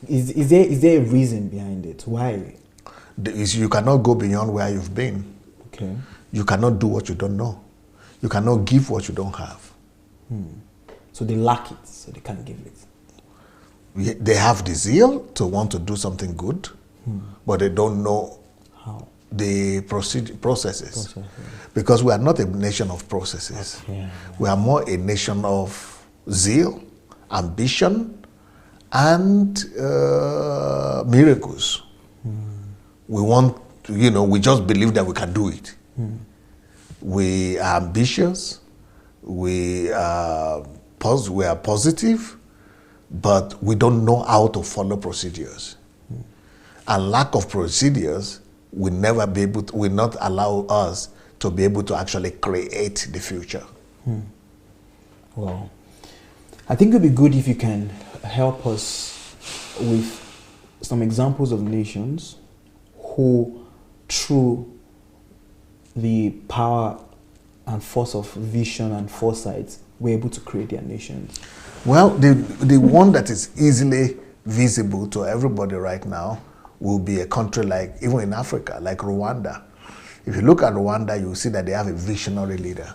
Is there a reason behind it? Why? You cannot go beyond where you've been. Okay. You cannot do what you don't know. You cannot give what you don't have. So they lack it, so they can't give it. They have the zeal to want to do something good, but they don't know how the processes. Because we are not a nation of processes. Okay. We are more a nation of zeal, ambition, and miracles. We want to, we just believe that we can do it. We are ambitious, we are positive, but we don't know how to follow procedures. And lack of procedures will not allow us to be able to actually create the future. Well, I think it would be good if you can help us with some examples of nations who, through the power and force of vision and foresight, were able to create their nations. Well, the one that is easily visible to everybody right now will be a country like, even in Africa, like Rwanda. If you look at Rwanda, you will see that they have a visionary leader.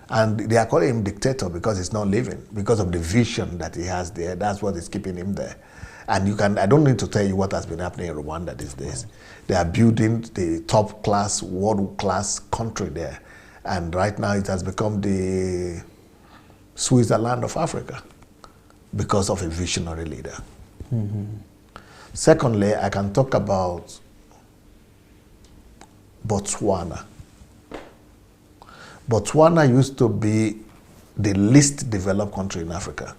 And they are calling him dictator because he's not living, because of the vision that he has there. That's what is keeping him there. And I don't need to tell you what has been happening in Rwanda these days. They are building the top class, world class country there. And right now it has become the Switzerland of Africa because of a visionary leader. Secondly, I can talk about Botswana. Botswana used to be the least developed country in Africa.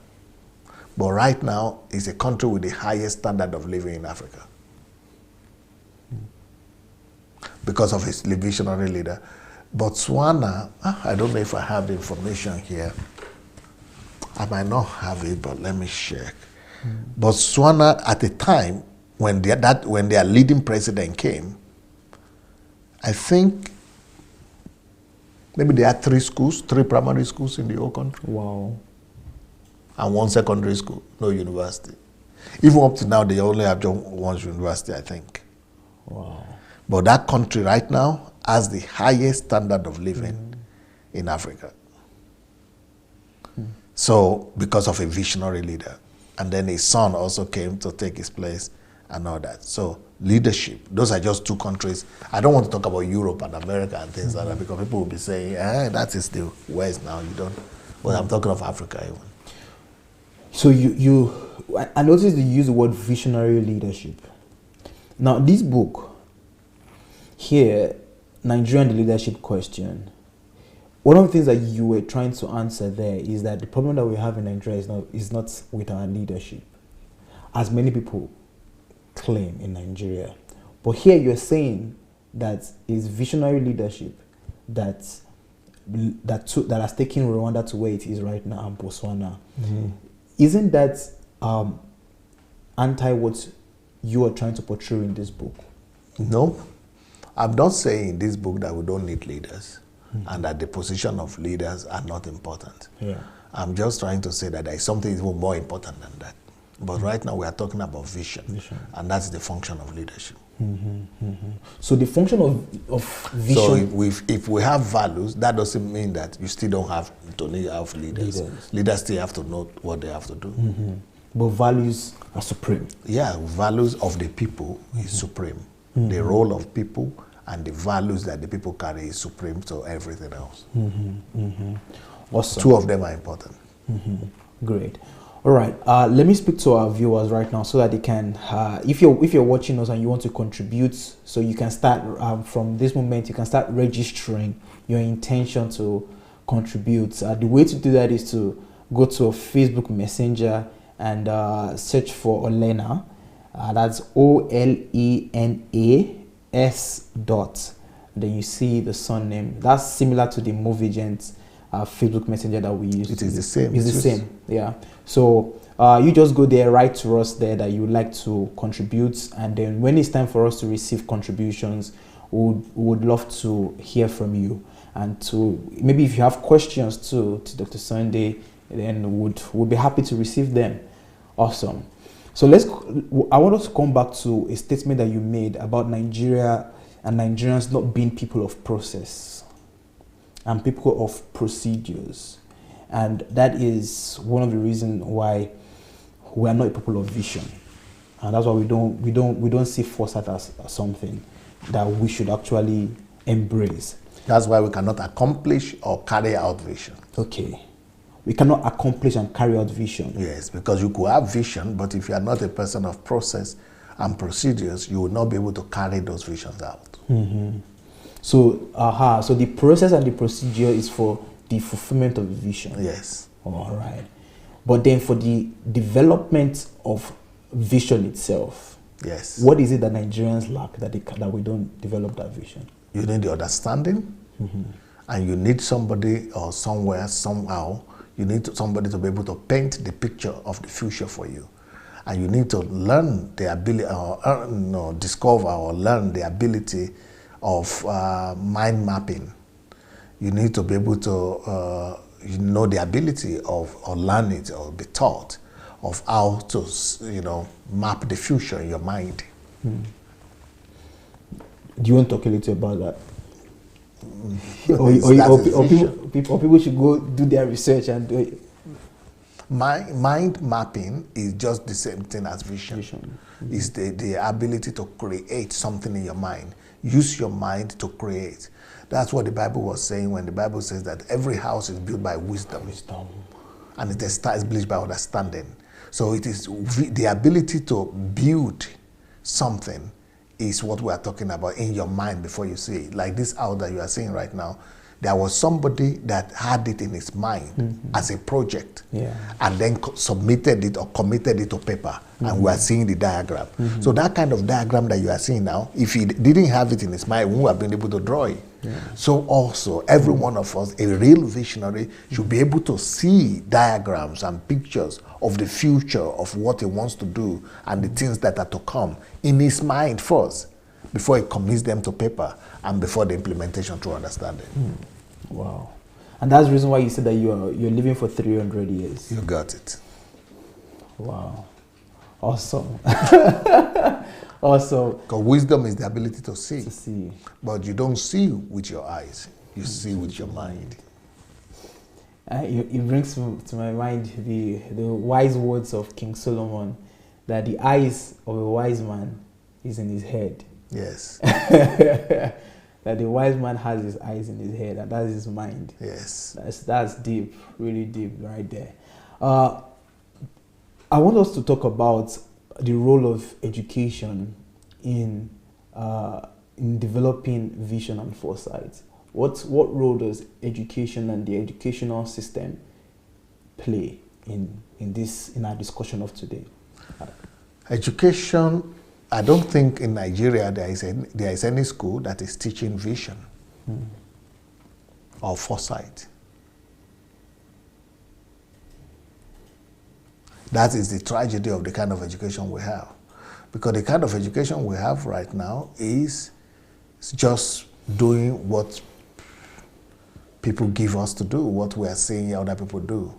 But right now, it's a country with the highest standard of living in Africa. Because of its visionary leader. Botswana, I don't know if I have the information here. I might not have it, but let me check. Botswana, at the time, when their leading president came, I think maybe they had 3 primary schools in the whole country. Wow. And 1 secondary school, no university. Even up to now, they only have just 1 university, I think. Wow. But that country right now has the highest standard of living in Africa. So, because of a visionary leader. And then his son also came to take his place and all that. So, leadership, those are just 2 countries. I don't want to talk about Europe and America and things like that, because people will be saying, that is the West now, you don't. But I'm talking of Africa even. So I noticed you use the word visionary leadership. Now, this book here, Nigeria and the Leadership Question, one of the things that you were trying to answer there is that the problem that we have in Nigeria is not with our leadership, as many people claim in Nigeria. But here you're saying that it's visionary leadership that has taken Rwanda to where it is right now and Botswana. Isn't that anti what you are trying to portray in this book? No. I'm not saying in this book that we don't need leaders and that the position of leaders are not important. Yeah. I'm just trying to say that there is something even more important than that. But right now we are talking about vision. And that's the function of leadership. So the function of vision... So if we have values, that doesn't mean that you still don't have to have leaders. Leaders still have to know what they have to do. But values are supreme. Yeah, values of the people is supreme. The role of people and the values that the people carry is supreme to everything else. Awesome. 2 of them are important. Great. All right. Let me speak to our viewers right now so that they can, if you're watching us and you want to contribute, so you can start from this moment, you can start registering your intention to contribute. The way to do that is to go to a Facebook Messenger and search for Olena. That's OLENAS dot. Then you see the surname. That's similar to the Movigent Facebook Messenger that we use. It is the same. It's the same. Yeah. So you just go there, write to us there that you would like to contribute, and then when it's time for us to receive contributions, we would love to hear from you, and to maybe if you have questions to Dr. Sunday, then we'd be happy to receive them. Awesome. So I want us to come back to a statement that you made about Nigeria and Nigerians not being people of process and people of procedures. And that is one of the reasons why we are not a people of vision. And that's why we don't see foresight as something that we should actually embrace. That's why we cannot accomplish or carry out vision. Okay. We cannot accomplish and carry out vision. Yes, because you could have vision, but if you are not a person of process and procedures, you will not be able to carry those visions out. Mm-hmm. So the process and the procedure is for the fulfillment of the vision. Yes. All right. But then for the development of vision itself, yes, what is it that Nigerians lack that we don't develop that vision? You need the understanding, and you need somebody or somewhere, somehow, you need somebody to be able to paint the picture of the future for you. And you need to learn the ability, or discover or learn the ability of mind mapping. You need to be able to know the ability of, or learn it, or be taught of how to, map the future in your mind. Do you want to talk a little about that? Or people should go do their research and do it. Mind mapping is just the same thing as vision. It's the ability to create something in your mind. Use your mind to create. That's what the Bible was saying when the Bible says that every house is built by wisdom. And it is built by understanding. So it is the ability to build something is what we are talking about in your mind before you see it. Like this house that you are seeing right now, there was somebody that had it in his mind as a project, and then submitted it or committed it to paper, and we are seeing the diagram. So that kind of diagram that you are seeing now, if he didn't have it in his mind, we would have been able to draw it. So also, every one of us, a real visionary, should be able to see diagrams and pictures of the future of what he wants to do and the things that are to come in his mind first, before he commits them to paper and before the implementation through understanding. Wow. And that's the reason why you said that you're living for 300 years. You got it. Wow. Awesome. Awesome. Because wisdom is the ability to see. To see. But you don't see with your eyes. You see with your mind. It brings to my mind the wise words of King Solomon, that the eyes of a wise man is in his head. Yes. That the wise man has his eyes in his head, and that's his mind. Yes. That's deep, really deep right there. I want us to talk about the role of education in developing vision and foresight. What role does education and the educational system play in our discussion of today? Education, I don't think in Nigeria there is any school that is teaching vision or foresight. That is the tragedy of the kind of education we have. Because the kind of education we have right now is just doing what people give us to do, what we are seeing other people do.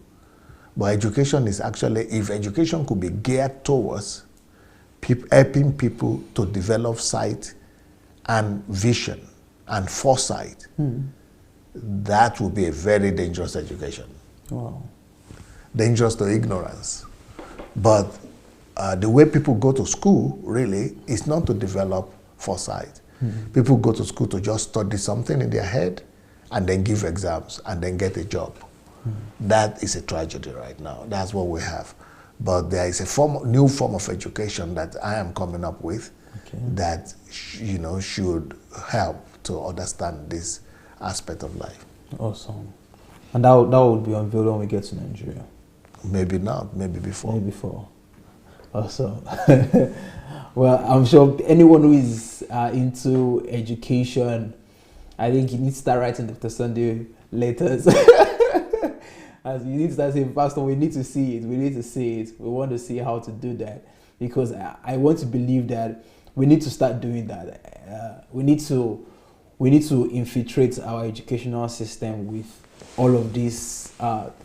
But education is actually, if education could be geared towards helping people to develop sight and vision and foresight, that would be a very dangerous education. Wow. Dangerous to ignorance. But the way people go to school, really, is not to develop foresight. People go to school to just study something in their head and then give exams and then get a job. That is a tragedy right now. That's what we have. But there is a new form of education that I am coming up with that should help to understand this aspect of life. Awesome. And that will be unveiled when we get to Nigeria. Maybe not, maybe before. Maybe before. Awesome. Well, I'm sure anyone who is into education, I think you need to start writing Dr. Sunday letters. As you need to start saying, Pastor, we need to see it. We need to see it. We want to see how to do that. Because I want to believe that we need to start doing that. We need to infiltrate our educational system with all of these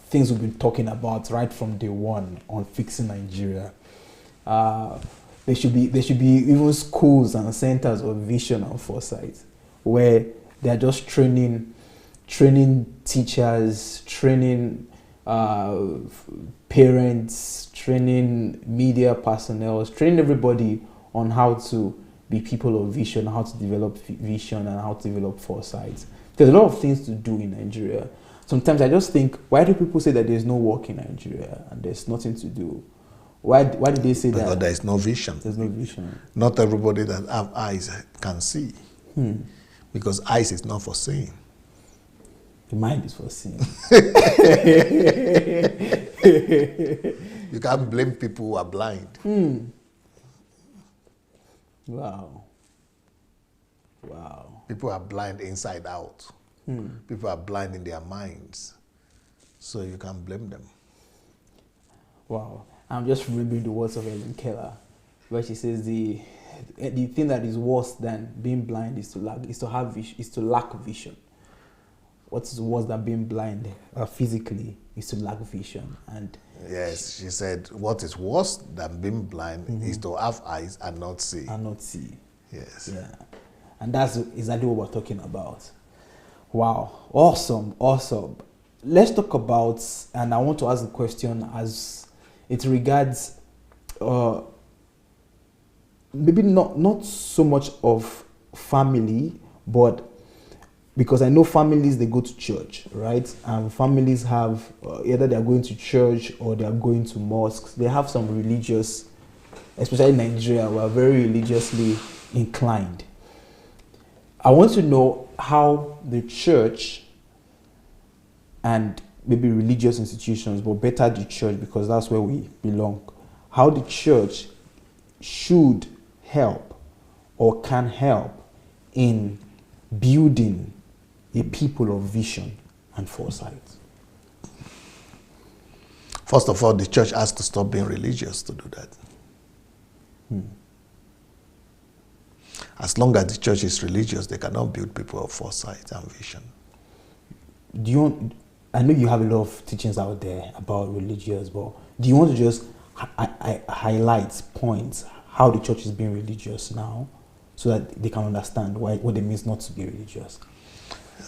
things we've been talking about right from day one on fixing Nigeria. There should be even schools and centers of vision and foresight where they're just training teachers, training parents, training media personnel, training everybody on how to be people of vision, how to develop vision, and how to develop foresight. There's a lot of things to do in Nigeria. Sometimes I just think, why do people say that there's no work in Nigeria and there's nothing to do? Why did they say that? Because there is no vision. There's no vision. Not everybody that have eyes can see. Because eyes is not for seeing. The mind is for seeing. You can't blame people who are blind. Wow. People are blind inside out. People are blind in their minds. So you can't blame them. Wow. I'm just remembering the words of Helen Keller, where she says the thing that is worse than being blind is to lack vision. What is worse than being blind physically is to lack vision. And yes, she said, what is worse than being blind is to have eyes and not see. Yes. Yeah. And that's exactly what we're talking about. Wow. Awesome. Let's talk about, and I want to ask a question as it regards maybe not so much of family, but because I know families, they go to church, right? And families have, either they're going to church or they're going to mosques. They have some religious, especially in Nigeria, we're very religiously inclined. I want to know how the church and maybe religious institutions, but better the church because that's where we belong, how the church should help or can help in building a people of vision and foresight. First of all, the church has to stop being religious to do that. As long as the church is religious, they cannot build people of foresight and vision. I know you have a lot of teachings out there about religious, but do you want to just highlight points how the church is being religious now so that they can understand what it means not to be religious?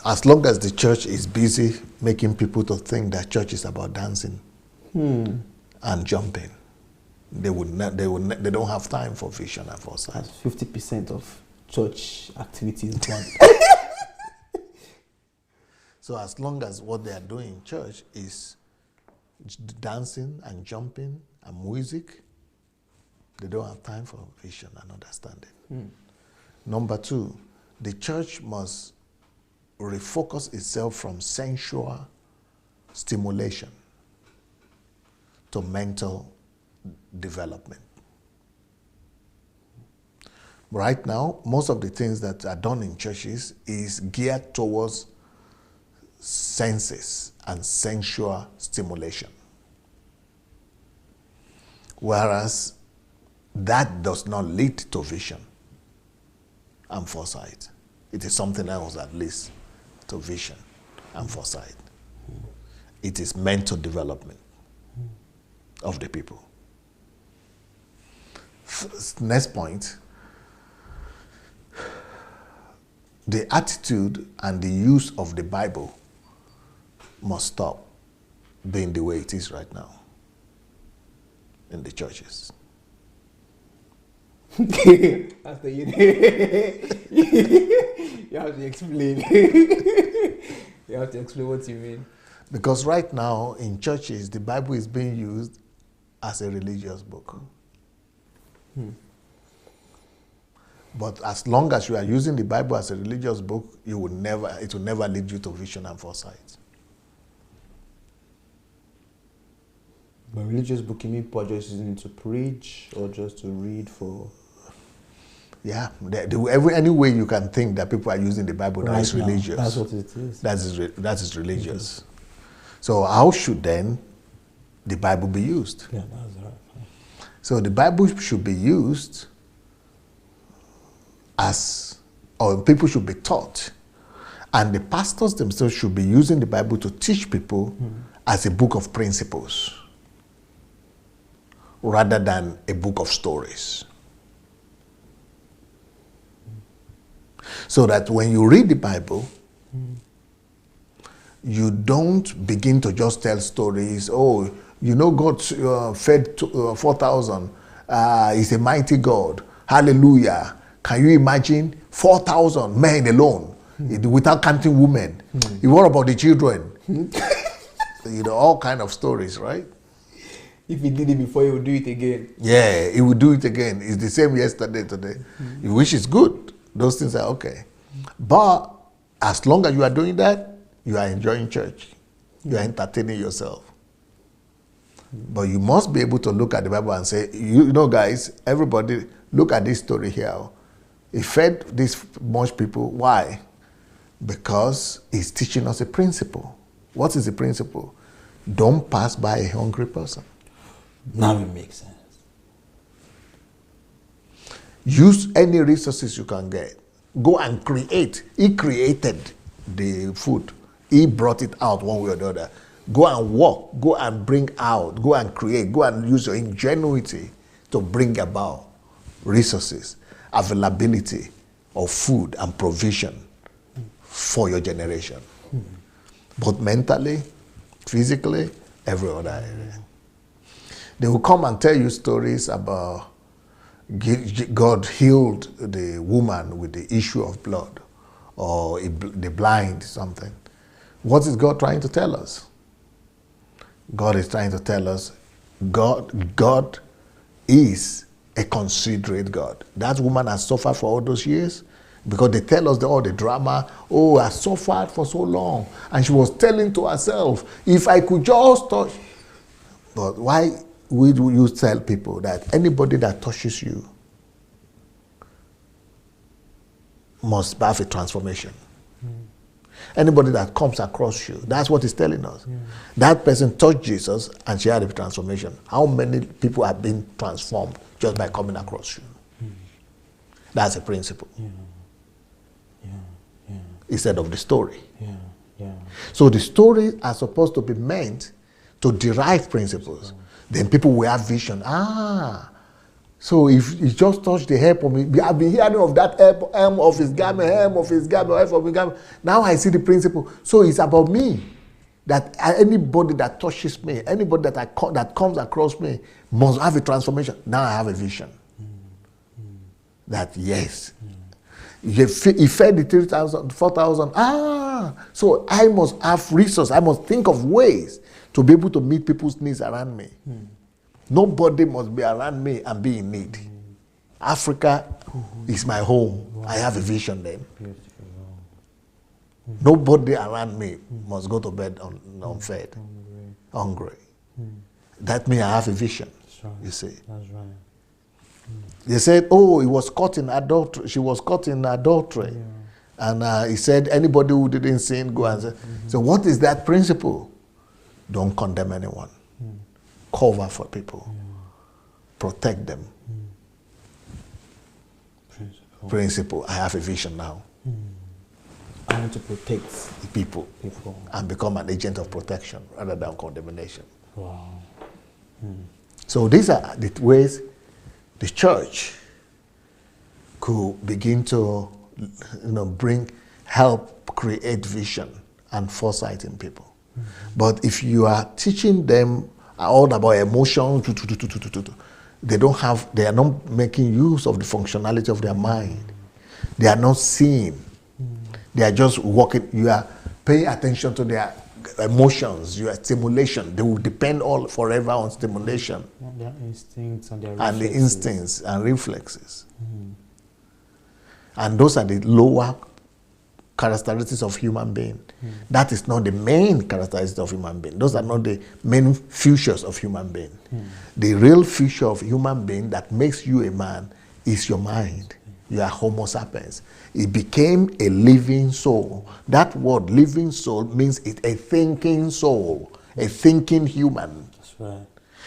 As long as the church is busy making people to think that church is about dancing and jumping, they don't have time for vision and foresight. That's 50% of church activities gone. So as long as what they are doing in church is dancing and jumping and music, they don't have time for vision and understanding. Number two, the church must refocus itself from sensual stimulation to mental development. Right now, most of the things that are done in churches is geared towards senses and sensual stimulation. Whereas that does not lead to vision and foresight. It is something else that leads to vision and foresight. It is mental development of the people. Next point, the attitude and the use of the Bible must stop being the way it is right now in the churches. After you have to explain. You have to explain what you mean. Because right now in churches, the Bible is being used as a religious book. But as long as you are using the Bible as a religious book, it will never lead you to vision and foresight. But religious book, you mean people are just using it to preach or just to read for? Yeah, any way you can think that people are using the Bible that is religious. That's what it is. That is religious. Okay. So how should then the Bible be used? Yeah, that's right. So the Bible should be used or people should be taught. And the pastors themselves should be using the Bible to teach people as a book of principles rather than a book of stories. So that when you read the Bible, you don't begin to just tell stories. Oh, you know, God fed 4,000. He's a mighty God. Hallelujah. Can you imagine 4,000 men alone without counting women? What about the children? All kind of stories, right? If he did it before, he will do it again. Yeah, he will do it again. It's the same yesterday, today. Which is good. Those things are okay. But as long as you are doing that, you are enjoying church. You are entertaining yourself. But you must be able to look at the Bible and say, you know, guys, everybody, look at this story here. He fed this much people. Why? Because he's teaching us a principle. What is the principle? Don't pass by a hungry person. Now it makes sense. Use any resources you can get. Go and create. He created the food. He brought it out one way or the other. Go and work. Go and bring out. Go and create. Go and use your ingenuity to bring about resources, availability of food and provision for your generation. Both mentally, physically, every other area. They will come and tell you stories about God healed the woman with the issue of blood, or the blind, something. What is God trying to tell us? God is trying to tell us God is a considerate God. That woman has suffered for all those years because they tell us all the drama. Oh, I suffered for so long. And she was telling to herself, if I could just touch. But why would you tell people that anybody that touches you must have a transformation? Anybody that comes across you, that's what he's telling us. That person touched Jesus and she had a transformation. How many people have been transformed just by coming across you? That's a principle. Instead of the story. So the stories are supposed to be meant to derive principles. Then people will have vision. So if he just touched the hem of me, I've been hearing of that hem of his garment, hem of his garment. Now I see the principle. So it's about me. That anybody that touches me, anybody that comes across me must have a transformation. Now I have a vision. That yes. He fed the 3,000, 4,000. So I must have resources. I must think of ways to be able to meet people's needs around me. Nobody must be around me and be in need. Africa is my home. I have a vision then. Nobody around me must go to bed unfed, hungry. That means I have a vision. You see. That's right. They said, oh, he was caught in adultery. She was caught in adultery. And he said, anybody who didn't sin, go and say. So what is that principle? Don't condemn anyone. Cover for people. Protect them. Principle. I have a vision now. I want to protect people and become an agent of protection rather than condemnation. Wow. So these are the ways the church could begin to, help create vision and foresight in people. But if you are teaching them all about emotions, they are not making use of the functionality of their mind. They are not seeing. They are just walking. You are paying attention to their emotions, your stimulation. They will depend all forever on stimulation. Their instincts and their reflexes. And the instincts and reflexes. And those are the lower characteristics of human being. That is not the main characteristics of human being. Those are not the main features of human being. The real feature of human being that makes you a man is your mind. You are Homo sapiens. It became a living soul. That word, living soul, means it's a thinking soul, a thinking human. That's right.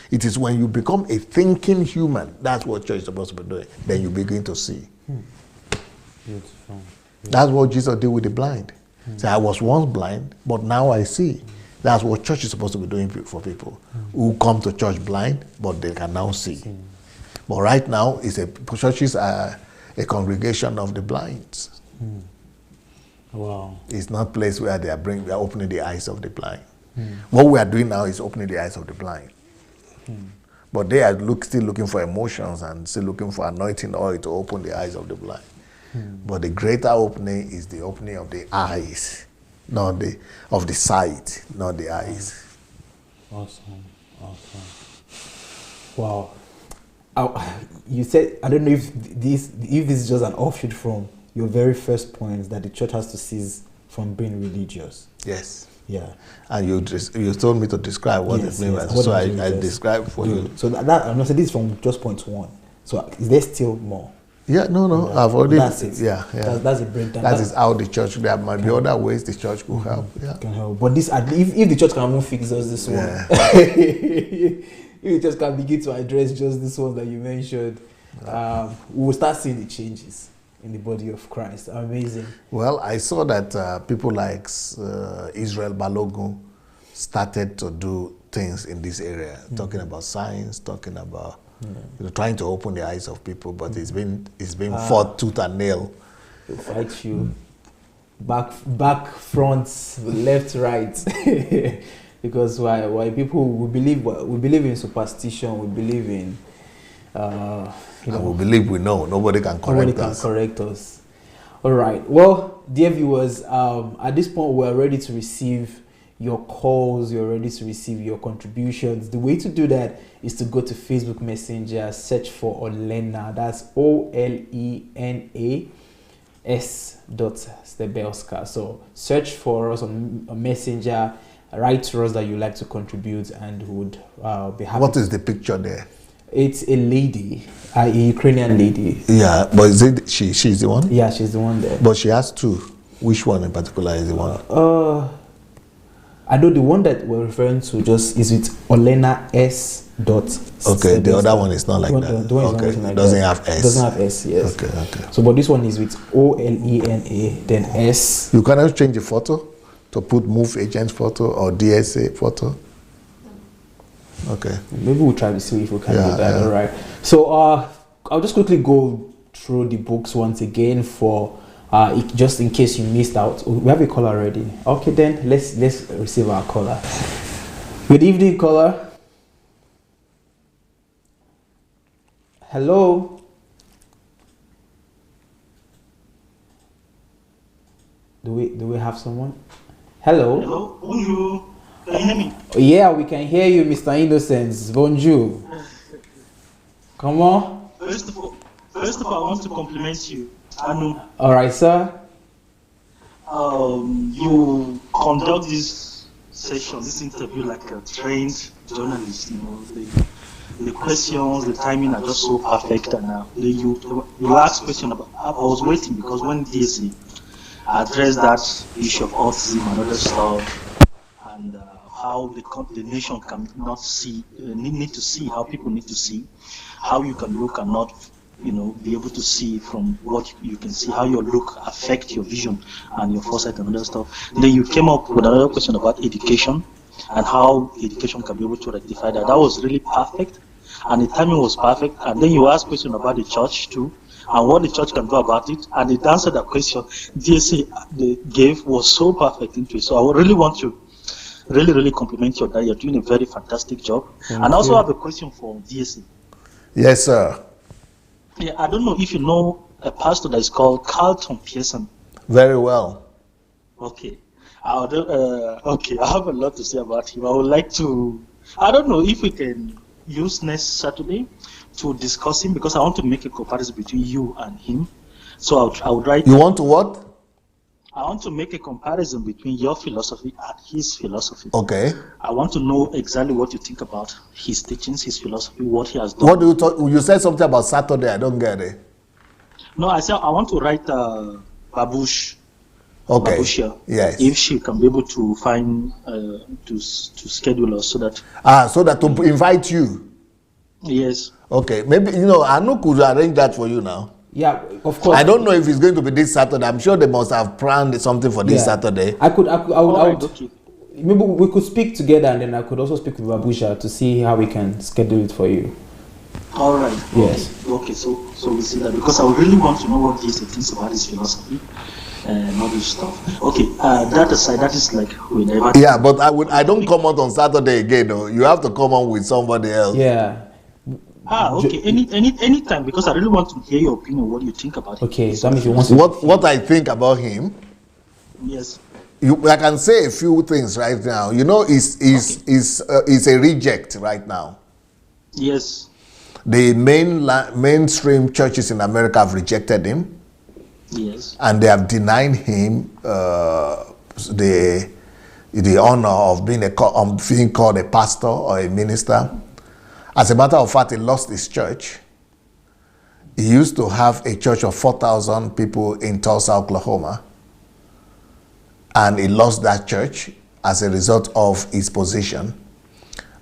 It is when you become a thinking human, that's what church is supposed to be doing. Then you begin to see. Beautiful. That's what Jesus did with the blind. So I was once blind, but now I see. That's what church is supposed to be doing for people who come to church blind, but they can now see. But right now, churches are a congregation of the blind. Wow. It's not a place where they are opening the eyes of the blind. What we are doing now is opening the eyes of the blind. But they are still looking for emotions and still looking for anointing oil to open the eyes of the blind. But the greater opening is the opening of the eyes, not of the sight, not the eyes. Awesome. Wow. You said, I don't know if this is just an offshoot from your very first point, that the church has to cease from being religious. Yes. Yeah. And you told me to describe what it means. Yes. So I described for you. So I'm not saying this is from just point one. So is there still more? Yeah, no. I've already. That's it. Yeah. That's a breakdown. That is how the church. There might be other ways the church could help. Yeah. Can help. But this, if the church can even fix us this one, if the church can begin to address just this one that you mentioned, we will start seeing the changes in the body of Christ. Amazing. Well, I saw that people like Israel Balogun started to do things in this area, talking about science, talking about trying to open the eyes of people, but it's been fought tooth and nail. They'll fight you back, front, left, right. Because why people we believe in superstition, we believe in and we believe we know. Nobody can correct us. All right. Well, dear viewers, at this point we are ready to receive your calls. You're ready to receive your contributions. The way to do that is to go to Facebook Messenger, search for Olena. That's OLENA S.Stebelska. So search for us on Messenger. Write to us that you like to contribute, and would be happy. What is the picture there? It's a lady, a Ukrainian lady. Yeah, but is it she's the one? Yeah, she's the one there. But she has two. Which one in particular is the one? I know the one that we're referring to just is with Olena S. Okay, the other one is not like that. Okay, it doesn't have S. Doesn't have S, yes. Okay. So, but this one is with OLENA, then S. You cannot change the photo to put move agent photo or DSA photo. Okay. Maybe we'll try to see if we can do that. Yeah. All right. So, I'll just quickly go through the books once again for just in case you missed out. We have a caller already. Okay, then let's receive our caller. Good evening, caller. Hello. Do we have someone? Hello. Hello. Bonjour. Can you hear me? Yeah, we can hear you, Mr. Innocence. Bonjour. Come on. First of all, I want to compliment you. Anu. All right, sir. You conduct this session, this interview, like a trained journalist. You know, the questions, the timing are just so perfect, and you ask question about. I was waiting because when DSC addressed that issue of autism and other stuff, and how the nation can not see, need to see, how people need to see, how you can look and not, be able to see from what you can see, how your look affect your vision and your foresight and other stuff. Then you came up with another question about education and how education can be able to rectify that. That was really perfect, and the timing was perfect. And then you asked question about the church too, and what the church can do about it. And the answer that question DSA gave was so perfect into it. So I would really want to really compliment you that you're doing a very fantastic job. Thank and I also you. have a question for DSA. Yes, sir. Yeah, I don't know if you know a pastor that is called Carlton Pearson. Very well. Okay. I have a lot to say about him. I would like to, I don't know if we can use next Saturday to discuss him, because I want to make a comparison between you and him. So I would write. You want to what? I want to make a comparison between your philosophy and his philosophy. Okay. I want to know exactly what you think about his teachings, his philosophy, what he has done. What do you talk? You said something about Saturday. I don't get it. No, I said I want to write Babush. Okay. Babushia, Yes. if she can be able to find to schedule us so that. So that to invite you. Yes. Okay. Maybe Anu could arrange that for you now. Yeah, of course. I don't know if it's going to be this Saturday. I'm sure they must have planned something for this Saturday. I would Okay. maybe we could speak together, and then I could also speak with Babusha to see how we can schedule it for you. All right. Yes. Okay. So we see that because I really want to know what he thinks about his philosophy and all this stuff. Okay. That aside, that is like we never. Yeah, but I don't come out on Saturday again. Though you have to come on with somebody else. Yeah. Okay. Any time, because I really want to hear your opinion. What do you think about it? Okay. So that means you want What I think about him. Yes. I can say a few things right now. He's a reject right now. Yes. The mainstream churches in America have rejected him. Yes. And they have denied him the honor of being called a pastor or a minister. As a matter of fact, he lost his church. He used to have a church of 4,000 people in Tulsa, Oklahoma. And he lost that church as a result of his position.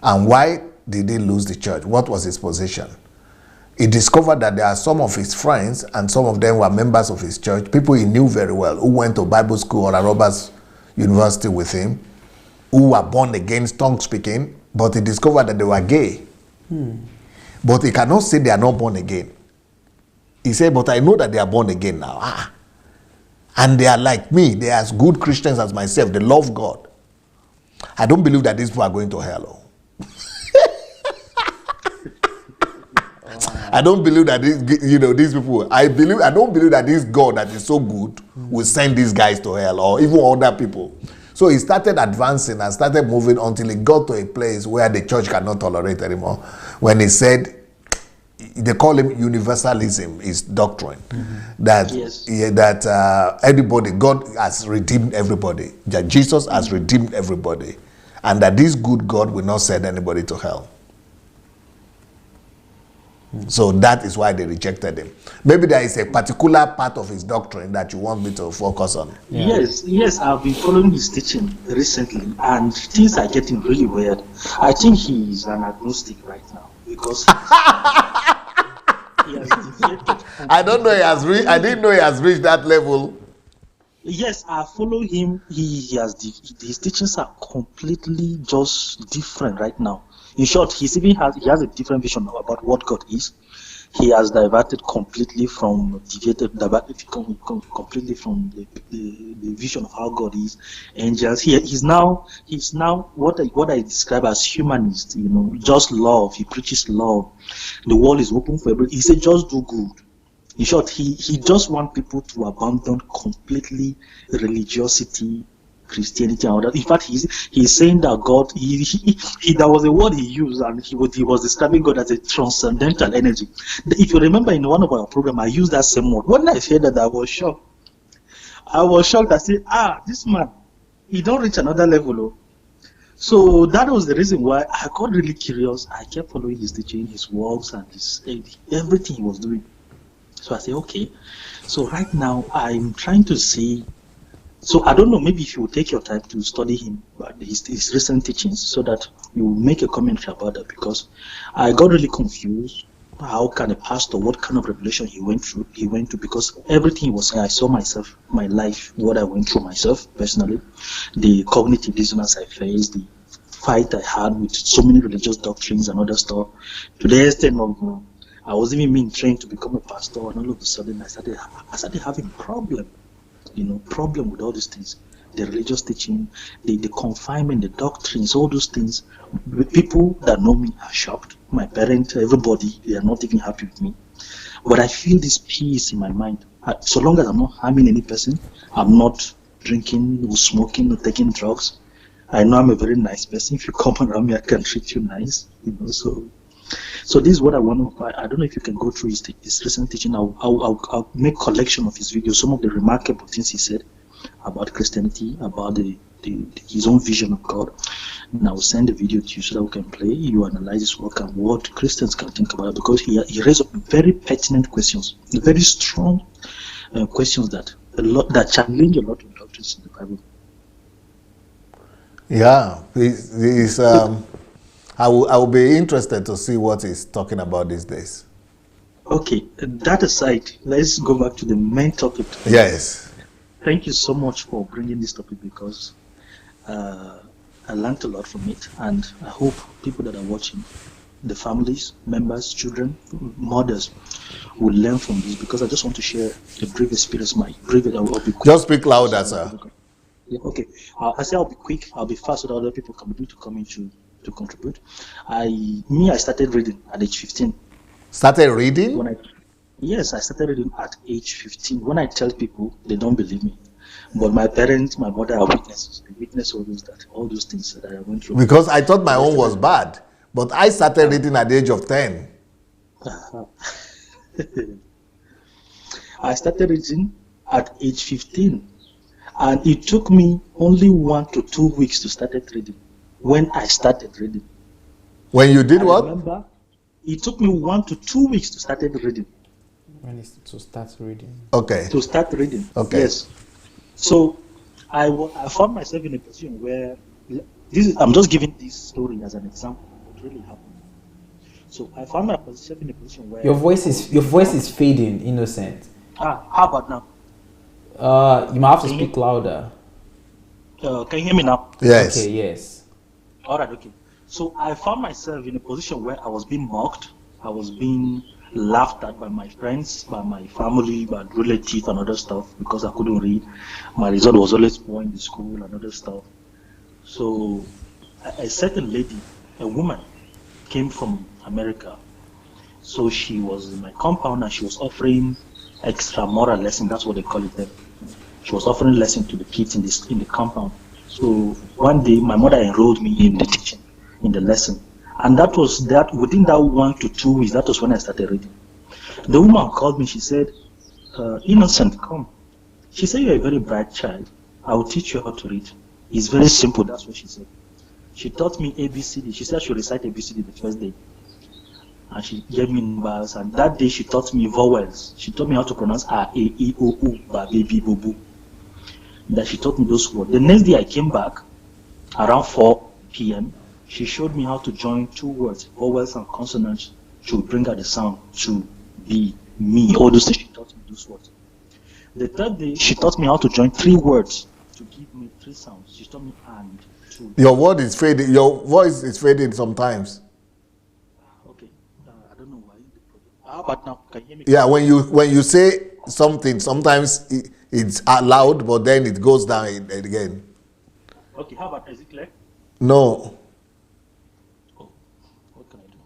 And why did he lose the church? What was his position? He discovered that there are some of his friends, and some of them were members of his church, people he knew very well, who went to Bible school or at Roberts University with him, who were born again, tongue speaking, but he discovered that they were gay. But he cannot say they are not born again. He said, but I know that they are born again now. And they are like me. They are as good Christians as myself. They love God. I don't believe that these people are going to hell. I don't believe that these people. I don't believe that this God that is so good will send these guys to hell, or even other people. So he started advancing and started moving until he got to a place where the church cannot tolerate anymore. When he said, they call him universalism, his doctrine, that everybody, God has redeemed everybody, that Jesus has redeemed everybody, and that this good God will not send anybody to hell. So that is why they rejected him. Maybe there is a particular part of his doctrine that you want me to focus on. Yeah. Yes, I've been following his teaching recently, and things are getting really weird. I think he is an agnostic right now because he has deflected. I don't know. I didn't know he has reached that level. Yes, I follow him. His teachings are completely just different right now. In short, he has a different vision about what God is. He has diverted completely from completely from the vision of how God is. Angels. He's now what I describe as humanist. Just love. He preaches love. The world is open for everything. He said, just do good. In short, he just wants people to abandon completely religiosity, Christianity, and all that. In fact, he's saying that God, that was a word he used, and he was describing God as a transcendental energy. If you remember, in one of our programs, I used that same word. When I heard that, I was shocked. I said, this man, he don't reach another level. So that was the reason why I got really curious. I kept following his teaching, his works, and everything he was doing. So I say, okay. So right now, I'm trying to see. So I don't know, maybe if you will take your time to study him, his recent teachings, so that you will make a commentary about that, because I got really confused. How can a pastor, what kind of revelation he went through, because everything he was saying, I saw myself, my life, what I went through myself personally, the cognitive dissonance I faced, the fight I had with so many religious doctrines and other stuff, to the extent of I was even being trained to become a pastor, and all of a sudden I started having problem with all these things, the religious teaching, the confinement, the doctrines, all those things. People that know me are shocked. My parents, everybody, they are not even happy with me. But I feel this peace in my mind. So long as I'm not harming any person, I'm not drinking or smoking or taking drugs. I know I'm a very nice person. If you come around me, I can treat you nice. So this is what I want to. I don't know if you can go through his recent teaching. I'll make collection of his videos, some of the remarkable things he said. about Christianity, about his own vision of God. And I will send the video to you so that we can play. You analyze his work and what Christians can think about it, because he raised up very pertinent questions, very strong questions that challenge a lot of doctrines in the Bible. Yeah, I will be interested to see what he's talking about these days. Okay, that aside, let's go back to the main topic. Yes. Thank you so much for bringing this topic, because I learned a lot from it, and I hope people that are watching, the families, members, children, mothers, will learn from this, because I just want to share a brief experience. Just speak louder, sir. Yeah, okay. I say I'll be quick, I'll be fast so that other people can be able to come in to contribute. I started reading at age 15. Started reading? Yes, I started reading at age 15. When I tell people, they don't believe me. But my parents, my mother are witnesses. They witness all those things that I went through. Because I thought my own was bad. But I started reading at the age of 10. I started reading at age 15. And it took me only 1 to 2 weeks to start reading. When I started reading. When you did what? Remember, it took me 1 to 2 weeks to start reading. When is to start reading? Okay. To start reading. Okay. Yes. So I found myself in a position where I'm just giving this story as an example of what really happened. So I found myself in a position where your voice is fading, Innocent. How about now? You might have to speak louder. Can you hear me now? Yes. Okay, yes. All right, okay. So I found myself in a position where I was being mocked, I was being laughed at by my friends, by my family, by relatives and other stuff, because I couldn't read. My result was always poor in the school and other stuff. So a certain lady, a woman, came from America. So she was in my compound and she was offering extra moral lesson. That's what they call it there. She was offering lesson to the kids in the compound. So one day my mother enrolled me in the teaching, in the lesson. And that was within that 1 to 2 weeks, that was when I started reading. The woman called me, she said, Innocent, come. She said, you're a very bright child. I will teach you how to read. It's very simple, that's what she said. She taught me ABCD. She said I should recite ABCD the first day. And she gave me numbers, and that day she taught me vowels. She taught me how to pronounce A, E, I, O, U, Ba, Be, Bi, Bo, Bu. That she taught me those words. The next day I came back, around 4 p.m., she showed me how to join 2 words, vowels and consonants, to bring out the sound to be, me. All those things, she taught me those words. The third day, she taught me how to join 3 words to give me 3 sounds. She taught me and, to. Your word is fading. Your voice is fading sometimes. Okay, I don't know why. How about now? Can you hear me? Yeah, when you say something, sometimes it's loud, but then it goes down again. Okay, how about, is it clear? No. Oh, what can I do?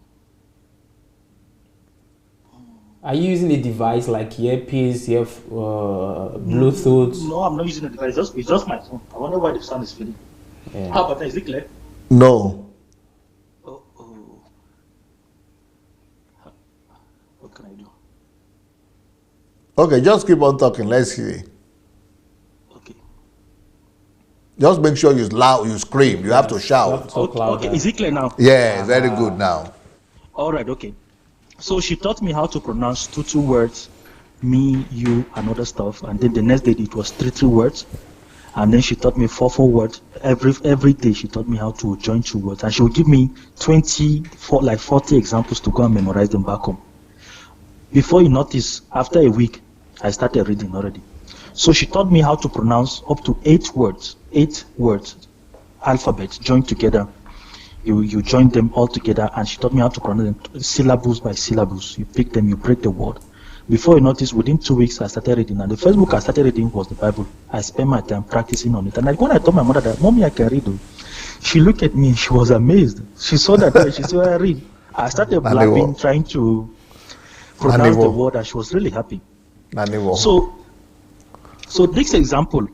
Are you using a device like earpiece, Bluetooth? No, I'm not using a device. It's just my phone. I wonder why the sound is fading. Yeah. How about that? Is it clear? No. Oh. What can I do? Okay, just keep on talking. Let's see. Okay. Just make sure you loud, you scream. You have to shout. Talk louder. Okay, is it clear now? Yeah, very good now. All right, okay. So she taught me how to pronounce 2 words, me, you, and other stuff. And then the next day it was 3 words. And then she taught me 4 words. Every day she taught me how to join 2 words. And she would give me 40 examples to go and memorize them back home. Before you notice, after a week, I started reading already. So she taught me how to pronounce up to 8 words, alphabets joined together. You join them all together, and she taught me how to pronounce them syllables by syllables. You pick them, you break the word. Before you notice, within 2 weeks, I started reading. And the first book I started reading was the Bible. I spent my time practicing on it. And when I told my mother that, Mommy, I can read, she looked at me, she was amazed. She saw that, she said, I read. I started blabbing, trying to pronounce the word, and she was really happy. So this example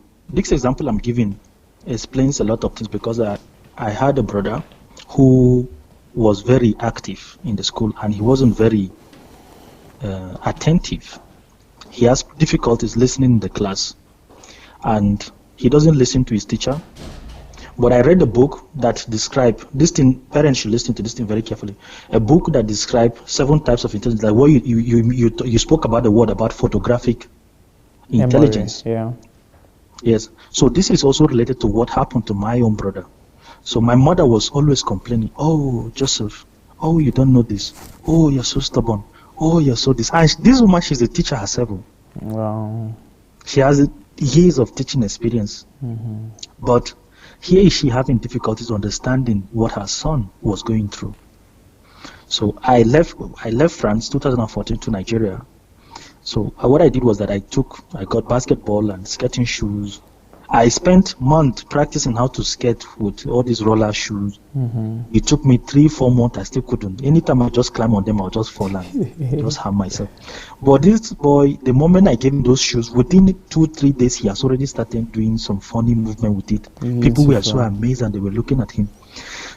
I'm giving explains a lot of things, because I had a brother who was very active in the school, and he wasn't very attentive. He has difficulties listening in the class, and he doesn't listen to his teacher. But I read a book that described this thing. Parents should listen to this thing very carefully. A book that describes 7 types of intelligence. Like what you spoke about the word about photographic intelligence. Yeah. Yes. So this is also related to what happened to my own brother. So my mother was always complaining, "Oh, Joseph, oh, you don't know this. Oh, you're so stubborn. Oh, you're so this." And this woman, she's a teacher herself. Wow. She has years of teaching experience. But here is she having difficulties understanding what her son was going through. So I left France 2014 to Nigeria. So what I did was that I got basketball and skating shoes. I spent months practicing how to skate with all these roller shoes. It took me 3-4 months. I still couldn't. Anytime I just climb on them, I'll just fall and just harm myself. But this boy, the moment I gave him those shoes, within 2-3 days, he has already started doing some funny movement with it. People were so amazed and they were looking at him.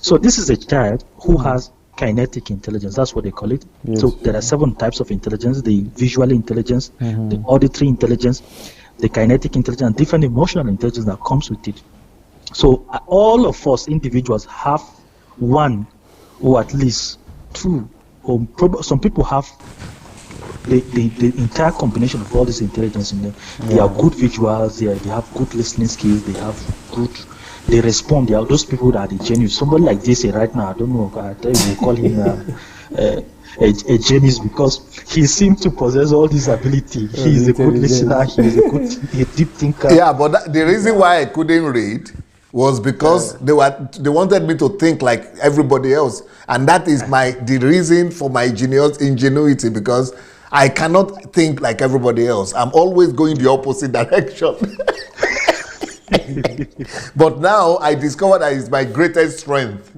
So this is a child who has kinetic intelligence. That's what they call it. Yes. So there are 7 types of intelligence: the visual intelligence, the auditory intelligence, the kinetic intelligence, and different emotional intelligence that comes with it. So all of us individuals have 1 or at least 2, or some people have the entire combination of all this intelligence in them. They are good visuals, they have good listening skills, they respond. They are those people that are the genius. Somebody like this right now, I don't know, I tell you, we call him a genius because he seems to possess all this ability. He is a good listener. He is a deep thinker. Yeah, but the reason why I couldn't read was because they wanted me to think like everybody else, and that is the reason for my ingenuity, because I cannot think like everybody else. I'm always going the opposite direction. But now I discovered that it's my greatest strength.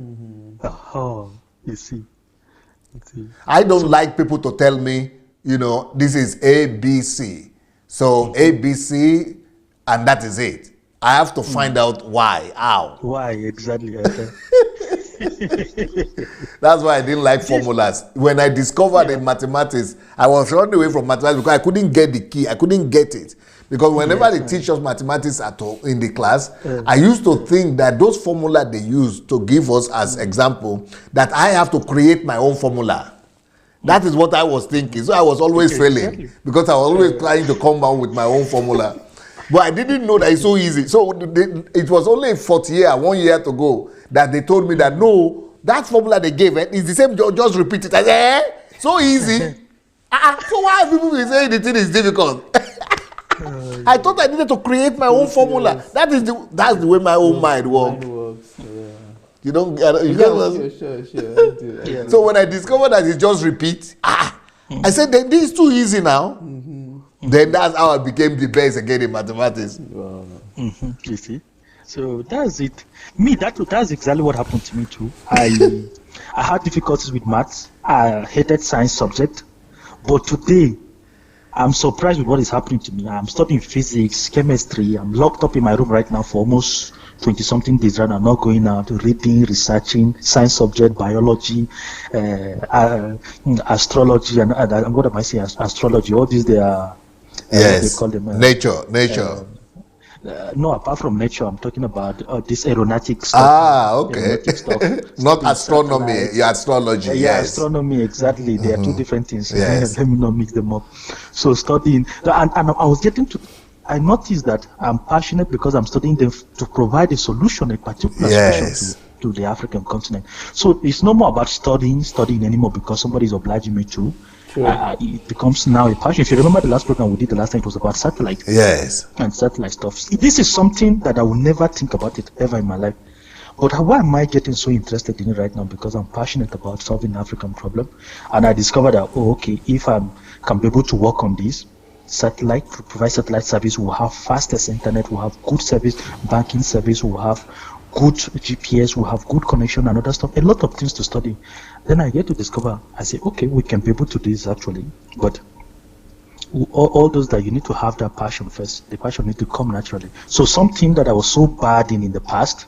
Oh, you see. I don't like people to tell me, this is ABC. So ABC, and that is it. I have to find out why, how. Why, exactly. That's why I didn't like formulas. When I discovered in mathematics, I was running away from mathematics because I couldn't get the key. I couldn't get it. Because whenever they teach us mathematics in the class, I used to think that those formulas they use to give us as example, that I have to create my own formula. That is what I was thinking. So I was always failing because I was always trying to come out with my own formula. But I didn't know that it's so easy. So it was only 1 year to go, that they told me that no, that formula they gave is the same, just repeat it. I said, so easy. So why are people saying the thing is difficult? I thought I needed to create my own formula. That's the way my own mind works. You don't get Sure. So when I discovered that it's just repeat, I said, then this is too easy now. Then that's how I became the best again in mathematics. Wow. You see? So that's it. That's exactly what happened to me too. I had difficulties with maths. I hated science subject. But today, I'm surprised with what is happening to me. I'm studying physics, chemistry. I'm locked up in my room right now for almost 20-something days right now. I'm not going out, reading, researching, science subject, biology, astrology, and what am I saying? Astrology. All these, they are, yes, they call them, nature. No, apart from nature, I'm talking about this aeronautic stuff. Okay. Aeronautic stuff. Not astronomy, astrology. Yeah, astronomy, exactly. They are 2 different things. Yes. Let me not mix them up. So studying, and I noticed that I'm passionate because I'm studying them to provide a solution, a particular solution to the African continent. So it's no more about studying anymore because somebody is obliging me to. Sure. It becomes now a passion. If you remember the last program we did the last time, it was about satellite. Yes. And satellite stuff. This is something that I will never think about it ever in my life. But why am I getting so interested in it right now? Because I'm passionate about solving the African problem. And I discovered that, if I can be able to work on this, provide satellite service, we'll have fastest internet, we'll have good service, banking service, we'll have good GPS, we'll have good connection and other stuff, a lot of things to study. Then I get to discover, I say, okay, we can be able to do this actually, but all those that you need to have that passion first. The passion needs to come naturally. So something that I was so bad in the past,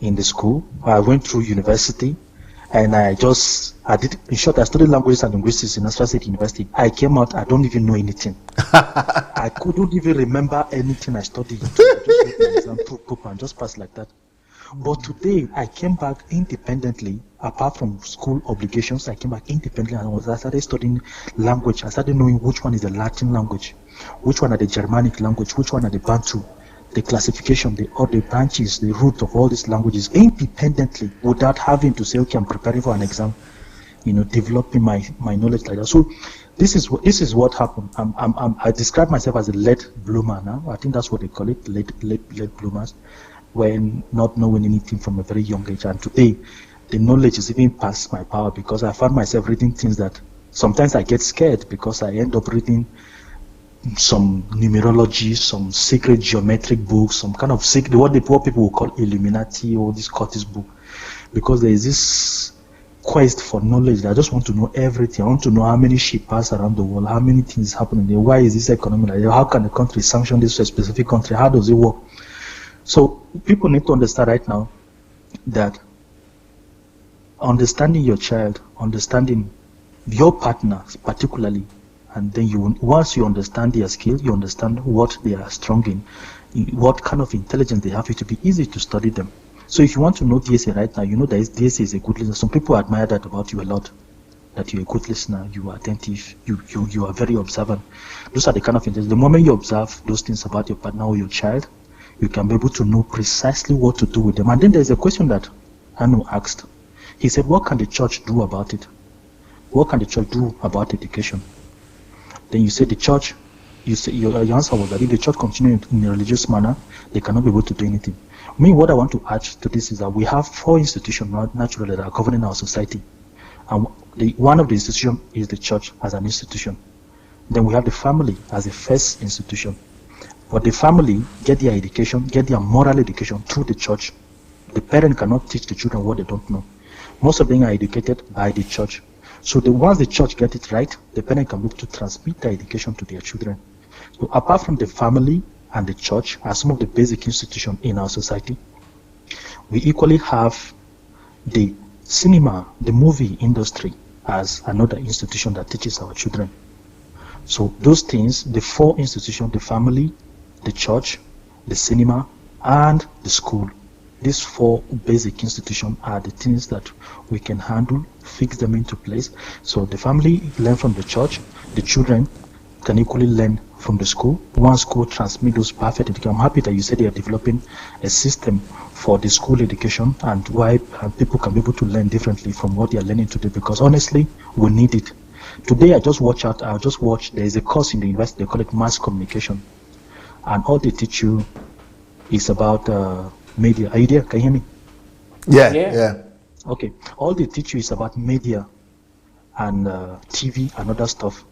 in the school, I went through university, And I did, in short, I studied languages and linguistics in National State University. I came out, I don't even know anything. I couldn't even remember anything I studied. I just wrote my exam, and just passed like that. But today, I came back independently, apart from school obligations. I came back independently and I started studying language. I started knowing which one is the Latin language, which one are the Germanic language, which one are the Bantu, the classification, all the branches, the root of all these languages independently, without having to say, okay, I'm preparing for an exam, developing my knowledge like that. So this is what happened. I describe myself as a late bloomer now. I think that's what they call it, late bloomers, when not knowing anything from a very young age. And today, the knowledge is even past my power, because I found myself reading things that sometimes I get scared, because I end up reading some numerology, some secret geometric books, some kind of secret, what people will call Illuminati or this cultist book, because there is this quest for knowledge. I just want to know everything. I want to know how many ships pass around the world, how many things happen there, why is this economy like that, how can a country sanction this to a specific country, how does it work? So people need to understand right now that understanding your child, understanding your partner particularly, and then once you understand their skill, you understand what they are strong in, what kind of intelligence they have, it will be easy to study them. So if you want to know DSA right now, you know that DSA is a good listener. Some people admire that about you a lot, that you're a good listener, you are attentive, you are very observant. Those are the kind of intelligence. The moment you observe those things about your partner or your child, you can be able to know precisely what to do with them. And then there's a question that Anu asked. He said, what can the church do about it? What can the church do about education? Then you say the church, your answer was that if the church continues in a religious manner, they cannot be able to do anything. What I want to add to this is that we have 4 institutions naturally that are governing our society. And one of the institutions is the church as an institution. Then we have the family as the first institution. But the family get their education, get their moral education through the church. The parent cannot teach the children what they don't know. Most of them are educated by the church. So once the church gets it right, the parent can look to transmit their education to their children. So apart from the family and the church as some of the basic institutions in our society, we equally have the cinema, the movie industry as another institution that teaches our children. So those things, the 4 institutions, the family, the church, the cinema, and the school. These 4 basic institutions are the things that we can handle, fix them into place. So the family learn from the church, the children can equally learn from the school. One school transmit those perfect education. I'm happy that you said they are developing a system for the school education and why people can be able to learn differently from what they are learning today, because honestly, we need it. Today I just watch, there is a course in the university, they call it mass communication. And all they teach you is about media. Are you there? Can you hear me? Yeah. Okay. All they teach you is about media and TV and other stuff.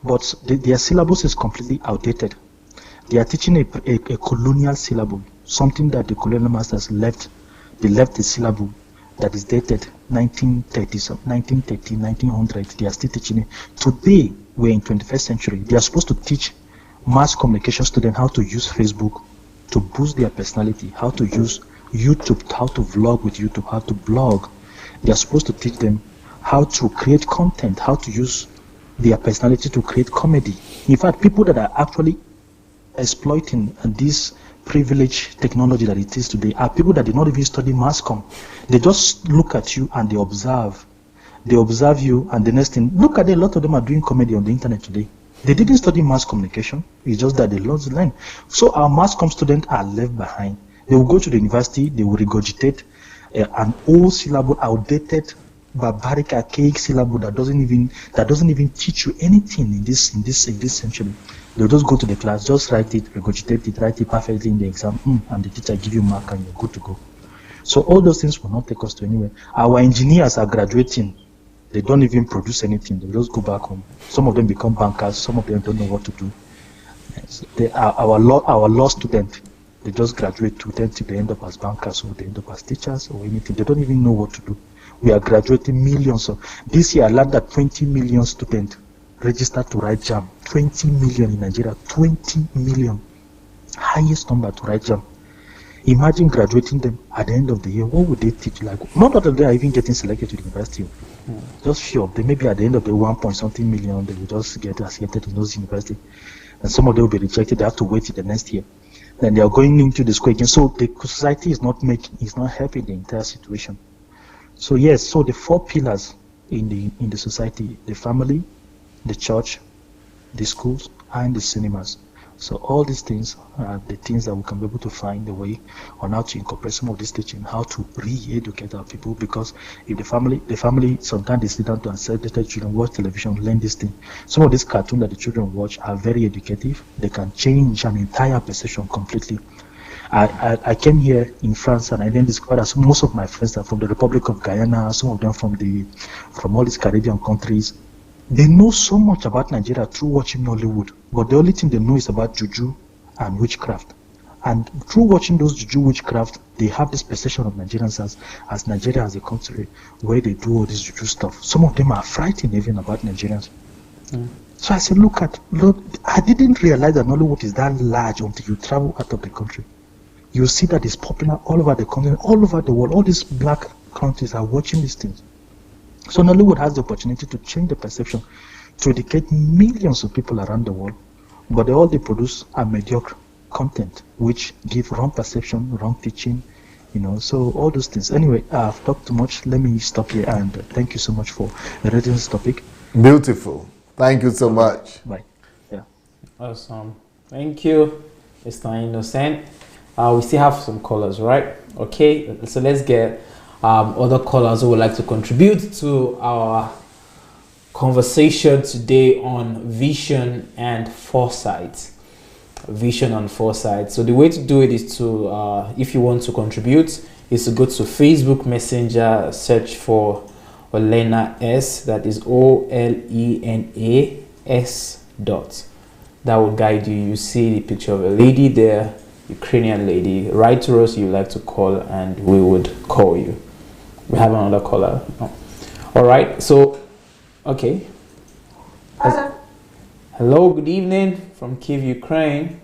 But their syllabus is completely outdated. They are teaching a colonial syllabus, something that the colonial masters left. They left the syllabus that is dated 1930, 1900. They are still teaching it. Today, we're in 21st century. They are supposed to teach mass communication students how to use Facebook to boost their personality, how to use YouTube, how to vlog with YouTube, how to blog. They are supposed to teach them how to create content, how to use their personality to create comedy. In fact, people that are actually exploiting this privileged technology that it is today are people that did not even study mass comm. They just look at you and they observe. They observe you, and the next thing, look at it, a lot of them are doing comedy on the internet today. They didn't study mass communication. It's just that they lost the line. So our mass comm students are left behind. They will go to the university, they will regurgitate an old syllabus, outdated, barbaric, archaic syllabus that doesn't even teach you anything in this century. They'll just go to the class, just write it, regurgitate it, write it perfectly in the exam, and the teacher give you mark and you're good to go. So all those things will not take us to anywhere. Our engineers are graduating. They don't even produce anything. They just go back home. Some of them become bankers. Some of them don't know what to do. Our law students, they just graduate to them till they end up as bankers or they end up as teachers or anything. They don't even know what to do. We are graduating millions of. This year, I learned that 20 million students registered to write JAM. 20 million in Nigeria. 20 million. Highest number to write JAM. Imagine graduating them at the end of the year. What would they teach? Like, not all of them are even getting selected to the university. Just few of them. Maybe at the end of the 1 point something million, they will just get accepted in those universities. And some of them will be rejected. They have to wait till the next year. Then they are going into the school again. So the society is not helping the entire situation. So yes, so the 4 pillars in the society: the family, the church, the schools, and the cinemas. So all these things are the things that we can be able to find a way on how to incorporate some of this teaching, how to re-educate our people. Because if the family sometimes they sit down to accept that the children watch television, learn this thing. Some of these cartoons that the children watch are very educative. They can change an entire perception completely. I came here in France and I then discovered that most of my friends are from the Republic of Guyana, some of them from all these Caribbean countries. They know so much about Nigeria through watching Nollywood, but the only thing they know is about juju and witchcraft. And through watching those juju witchcraft, they have this perception of Nigerians as Nigeria as a country where they do all this juju stuff. Some of them are frightened even about Nigerians. So I said, look, I didn't realize that Nollywood is that large until you travel out of the country. You see that it's popular all over the continent, all over the world. All these black countries are watching these things. So Nollywood has the opportunity to change the perception, to educate millions of people around the world, but all they produce are mediocre content, which give wrong perception, wrong teaching, so all those things. Anyway, I've talked too much. Let me stop here, and thank you so much for raising this topic. Beautiful. Thank you so much. Bye. Yeah. Awesome. Thank you, Mr. Innocent. We still have some callers, right? Okay, so let's get other callers who would like to contribute to our conversation today on vision and foresight. Vision and foresight. So the way to do it is to, if you want to contribute, is to go to Facebook Messenger, search for Olena S, that is OLENAS . That will guide you. You see the picture of a lady there, Ukrainian lady. Write to us you like to call and we would call you. We have another caller. No. All right. So, okay. Hello. Hello. Good evening from Kyiv, Ukraine.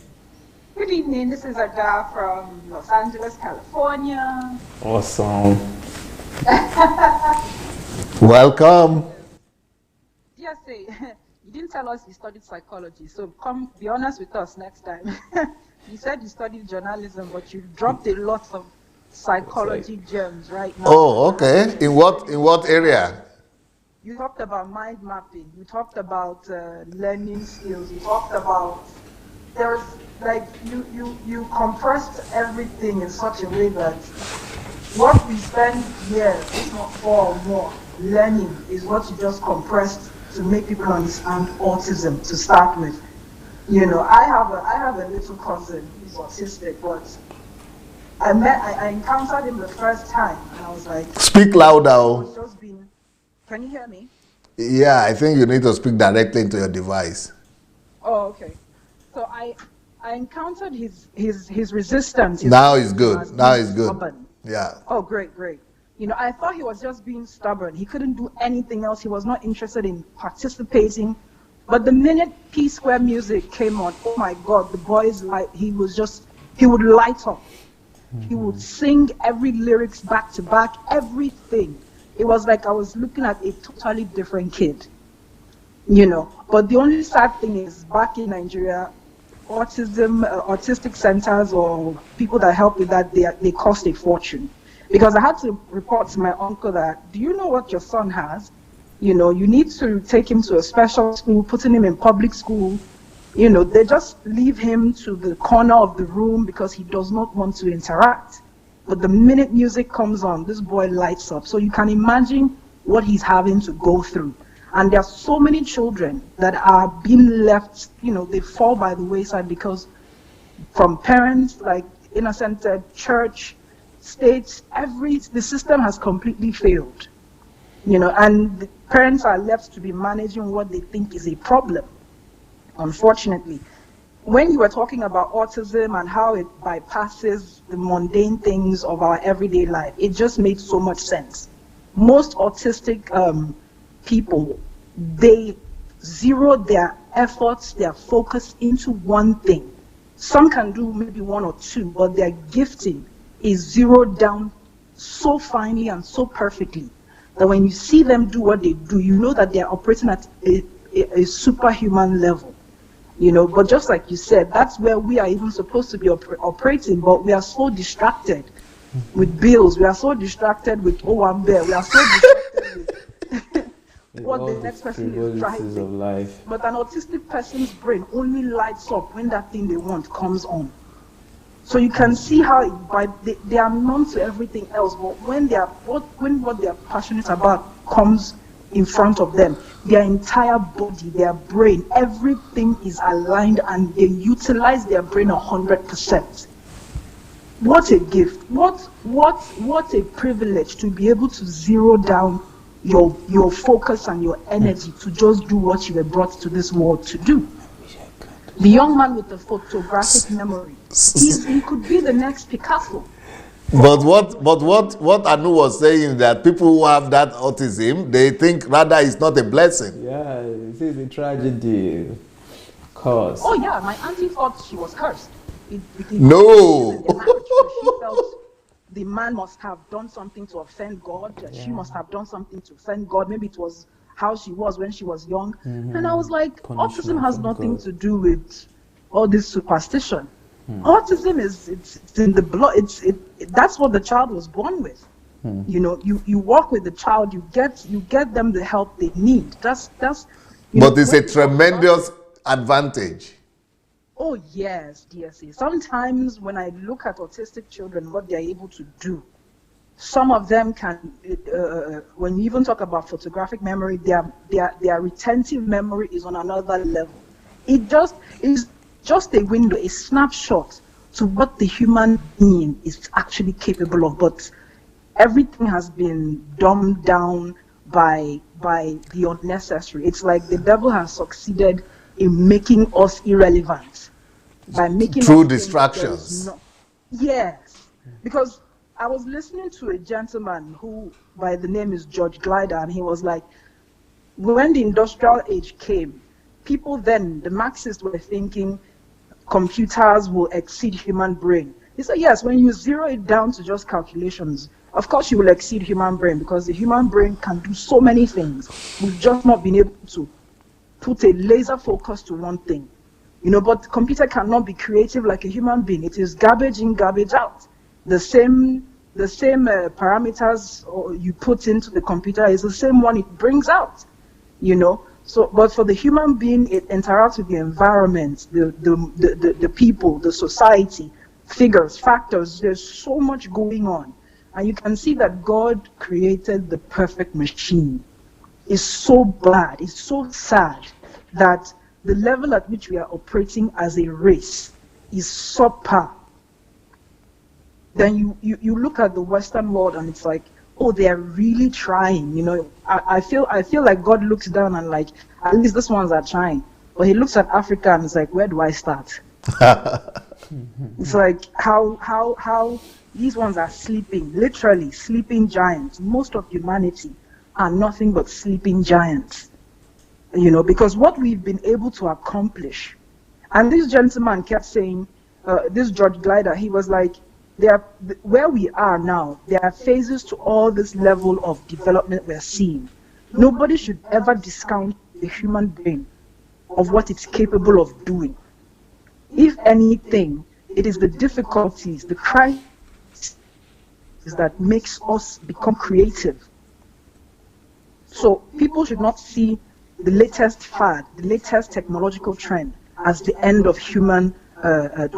Good evening. This is Ada from Los Angeles, California. Awesome. Welcome. Yes, you didn't tell us you studied psychology, so come be honest with us next time. You said you studied journalism, but you dropped a lot of psychology gems right now. Oh, okay. In what area? You talked about mind mapping. You talked about learning skills. You talked about you compressed everything in such a way that what we spend years, if not 4 or more, learning is what you just compressed to make people understand autism to start with. I have a little cousin who's autistic, but I encountered him the first time and I was like, Speak louder. Can you hear me? Yeah, I think you need to speak directly into your device. Oh, okay. So I encountered his resistance. Now it's good. Now it's good. Stubborn. Yeah. Oh, great. I thought he was just being stubborn. He couldn't do anything else. He was not interested in participating. But the minute P-Square music came on, oh my God, the boy's he would light up. He would sing every lyrics back to back, everything. It was like I was looking at a totally different kid, But the only sad thing is, back in Nigeria, autistic centers or people that help with that, they cost a fortune. Because I had to report to my uncle that, do you know what your son has? You need to take him to a special school, putting him in public school. They just leave him to the corner of the room because he does not want to interact. But the minute music comes on, this boy lights up. So you can imagine what he's having to go through. And there are so many children that are being left, they fall by the wayside because from parents, like Innocent said, church, states, the system has completely failed. And the parents are left to be managing what they think is a problem, unfortunately. When you were talking about autism and how it bypasses the mundane things of our everyday life, it just made so much sense. Most autistic people, they zero their efforts, their focus into one thing. Some can do maybe 1 or 2, but their gifting is zeroed down so finely and so perfectly that when you see them do what they do, you know that they're operating at a superhuman level. But just like you said, that's where we are even supposed to be operating, but we are so distracted with bills, we are so distracted with Owambe, we are so distracted with what the next person is driving. Of life. But an autistic person's brain only lights up when that thing they want comes on. So you can see how they are numb to everything else, but when what they are passionate about comes in front of them, their entire body, their brain, everything is aligned, and they utilize their brain 100%. What a gift! What a privilege to be able to zero down your focus and your energy to just do what you were brought to this world to do. The young man with the photographic memory, he could be the next Picasso. But what Anu was saying is that people who have that autism, they think rather it's not a blessing. Yeah, it is a tragedy. Curse. Oh yeah, my auntie thought she was cursed. No. She felt the man must have done something to offend God. She must have done something to offend God. Maybe it was how she was when she was young. And I was like, autism has nothing to do with all this superstition. Autism it's in the blood. That's what the child was born with. You work with the child, you get them the help they need. That's. But it's a tremendous advantage. Oh yes, DSA. Sometimes when I look at autistic children, what they're able to do, some of them can. When you even talk about photographic memory, their retentive memory is on another level. It just is just a window, a snapshot to what the human being is actually capable of. But everything has been dumbed down by the unnecessary. It's like the devil has succeeded in making us irrelevant by making through us distractions. Yes, because I was listening to a gentleman who by the name is George Glider, and he was like, when the industrial age came, people then, the Marxists, were thinking computers will exceed human brain. He said, yes, when you zero it down to just calculations, of course you will exceed human brain, because the human brain can do so many things. We've just not been able to put a laser focus to one thing. But the computer cannot be creative like a human being. It is garbage in, garbage out. The same parameters you put into the computer is the same one it brings out. So, but for the human being, it interacts with the environment, the people, the society, figures, factors. There's so much going on. And you can see that God created the perfect machine. It's so bad, it's so sad that the level at which we are operating as a race is subpar. Then you look at the Western world and it's like, oh, they're really trying. I feel like God looks down and like, at least these ones are trying. But he looks at Africa and it's like, where do I start? It's like how these ones are sleeping, literally sleeping giants. Most of humanity are nothing but sleeping giants. Because what we've been able to accomplish, and this gentleman kept saying, this George Glider, he was like, where we are now, there are phases to all this level of development we're seeing. Nobody should ever discount the human brain of what it's capable of doing. If anything, it is the difficulties, the crises that makes us become creative. So people should not see the latest fad, the latest technological trend as the end of human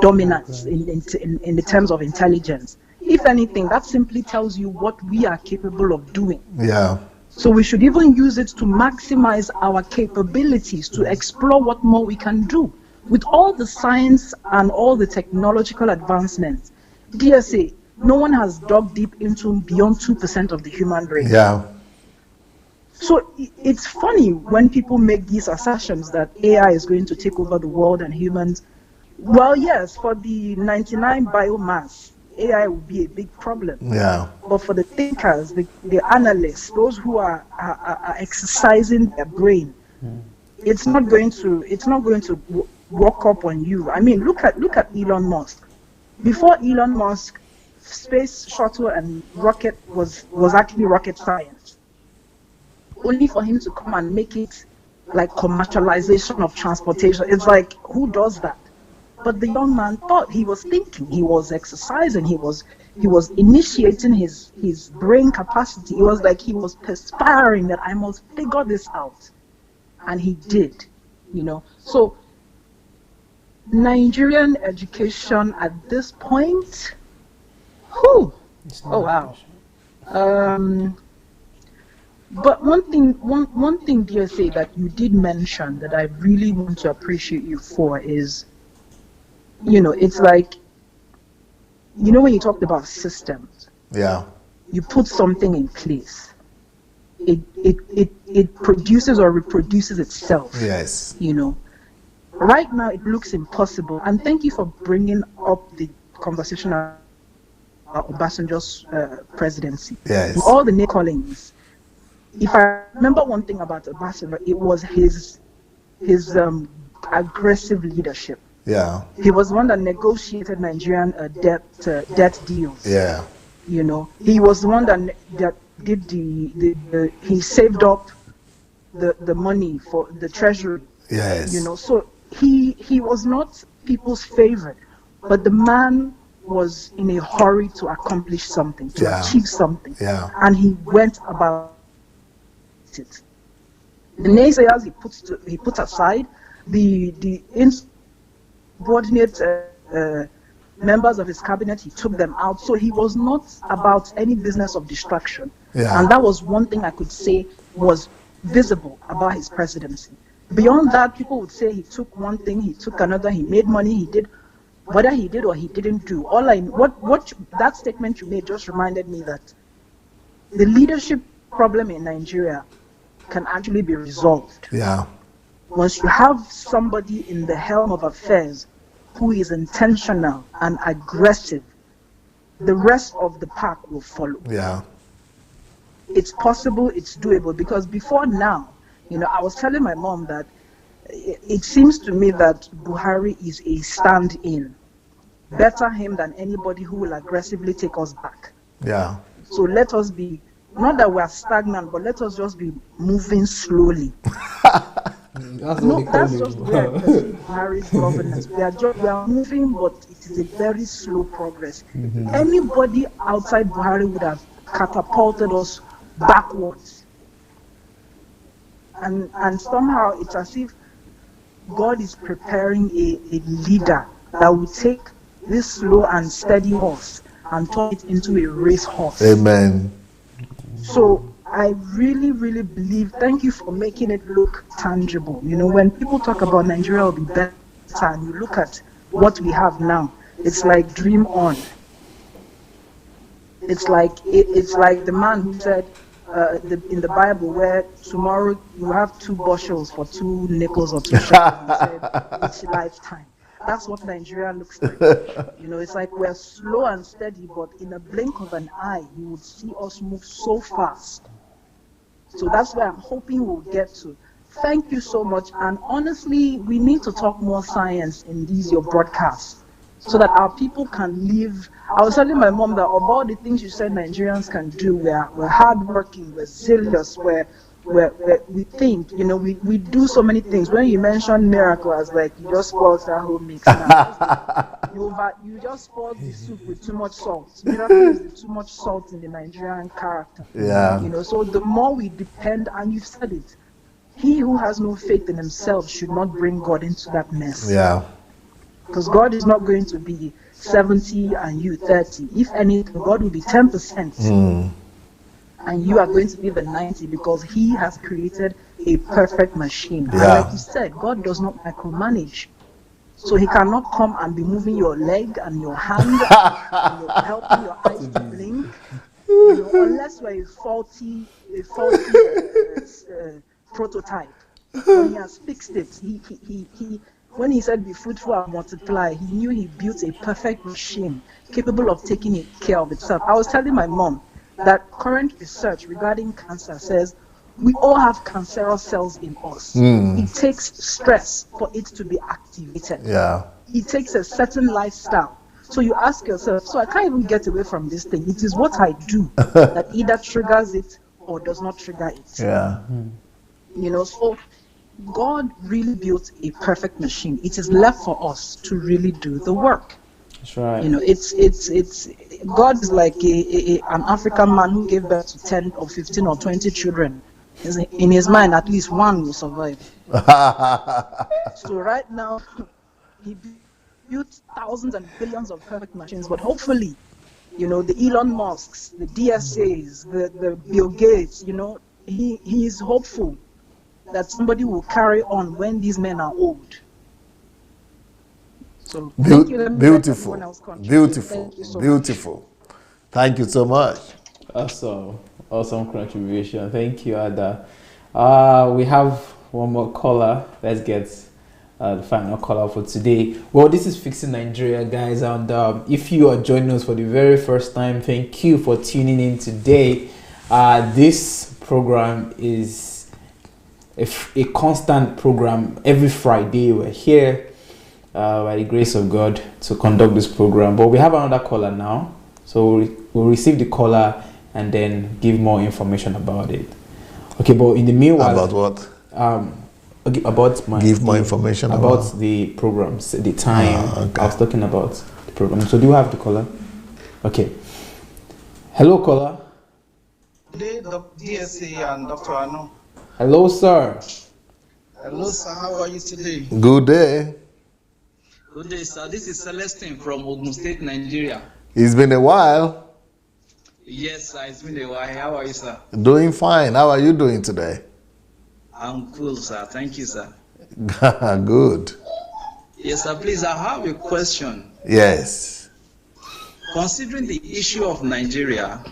dominance in the terms of intelligence. If anything, that simply tells you what we are capable of doing. Yeah. So we should even use it to maximize our capabilities, to explore what more we can do. With all the science and all the technological advancements, DSA, no one has dug deep into beyond 2% of the human brain. Yeah. So it's funny when people make these assertions that AI is going to take over the world and humans. Well, yes, for the 99 biomass, AI will be a big problem. Yeah. But for the thinkers, the analysts, those who are walk up on you. I mean, look at Elon Musk. Before Elon Musk, space shuttle and rocket was actually rocket science. Only for him to come and make it like commercialization of transportation. It's like, who does that? But the young man thought, he was thinking, he was exercising, he was initiating his brain capacity. It was like he was perspiring that I must figure this out. And he did, you know. So Nigerian education at this point, oh wow. But one thing, dear say, that you did mention that I really want to appreciate you for is, you know, it's like, you know, when you talked about systems, Yeah. you put something in place, it produces or reproduces itself. Yes. You know, right now it looks impossible. And thank you for bringing up the conversation about Obasanjo's presidency. Yes. All the name callings. If I remember one thing about Obasanjo, it was his aggressive leadership. Yeah. He was one that negotiated Nigerian debt deals. Yeah. You know, he was the one that did he saved up the money for the treasury. Yes. You know, so he was not people's favorite, but the man was in a hurry to accomplish something, to achieve something. Yeah. And he went about it. The naysayers he put aside, the insubordinate members of his cabinet, he took them out. So he was not about any business of distraction. Yeah. And that was one thing I could say was visible about his presidency. Beyond that, people would say he took one thing, he took another, he made money, he did. Whether he did or he didn't do, that statement you made just reminded me that the leadership problem in Nigeria can actually be resolved. Yeah. Once you have somebody in the helm of affairs who is intentional and aggressive, the rest of the pack will follow. Yeah. It's possible, it's doable, because before now, you know, I was telling my mom that it seems to me that Buhari is a stand-in. Better him than anybody who will aggressively take us back. Yeah. So let us be, not that we are stagnant, but let us just be moving slowly. That's That's just the way I perceive Buhari's governance. We are moving, but it is a very slow progress. Anybody outside Buhari would have catapulted us backwards. And somehow it's as if God is preparing a leader that will take this slow and steady horse and turn it into a race horse. Amen. So I really, really believe, thank you for making it look tangible. You know, when people talk about Nigeria will be better and you look at what we have now, it's like dream on. It's like the man who said in the Bible where tomorrow you have 2 bushels for 2 nickels or 2 shekels. He said, it's a lifetime. That's what Nigeria looks like. You know, it's like we're slow and steady, but in a blink of an eye, you would see us move so fast. So that's where I'm hoping we'll get to. Thank you so much. And honestly, we need to talk more science in your broadcasts so that our people can live. I was telling my mom that of all the things you said Nigerians can do, we're hardworking, we're zealous, we think, you know, we do so many things. When you mention miracle, I was like, you just spoiled that whole mix. You just spoiled the soup with too much salt. Miracle is too much salt in the Nigerian character. Yeah. You know, so the more we depend, and you've said it, he who has no faith in himself should not bring God into that mess. Yeah. Because God is not going to be 70 and you 30. If anything, God will be 10%. And you are going to be the 90 because he has created a perfect machine. And like you said, God does not micromanage. So he cannot come and be moving your leg and your hand and helping your eyes to blink. You know, unless you're a faulty prototype. When he has fixed it, he when he said be fruitful and multiply, he knew he built a perfect machine capable of taking care of itself. I was telling my mom that current research regarding cancer says we all have cancerous cells in us. It takes stress for it to be activated. Yeah. It takes a certain lifestyle. So you ask yourself, so I can't even get away from this thing. It is what I do that either triggers it or does not trigger it. Yeah. So God really built a perfect machine. It is left for us to really do the work. That's right. It's God is like an African man who gave birth to 10 or 15 or 20 children. In his mind, at least one will survive. So right now, he built thousands and billions of perfect machines, but hopefully, the Elon Musks, the DSAs, the Bill Gates, he is hopeful that somebody will carry on when these men are old. So thank you. Beautiful. Beautiful. Thank you so Beautiful. much. Thank you so much. Awesome contribution. Thank you, Ada. We have one more caller. Let's get the final caller for today. Well, this is Fixing Nigeria, guys, and if you are joining us for the very first time, thank you for tuning in today. This program is a constant program. Every Friday we're here by the grace of God to conduct this program, but we have another caller now, so we'll receive the caller and then give more information about it. Okay, but in the meanwhile, about what? About more information about the programs, the time. Okay. I was talking about the program. So do you have the caller? Okay. Hello, caller. Good day, Dr. DSA and Dr. Anu. Hello, sir. Hello, sir. How are you today? Good day. Good day, sir. This is Celestine from Ogun State, Nigeria. It's been a while. Yes, sir. It's been a while. How are you, sir? Doing fine. How are you doing today? I'm cool, sir. Thank you, sir. Good. Yes, sir. Please, I have a question. Yes. Considering the issue of Nigeria,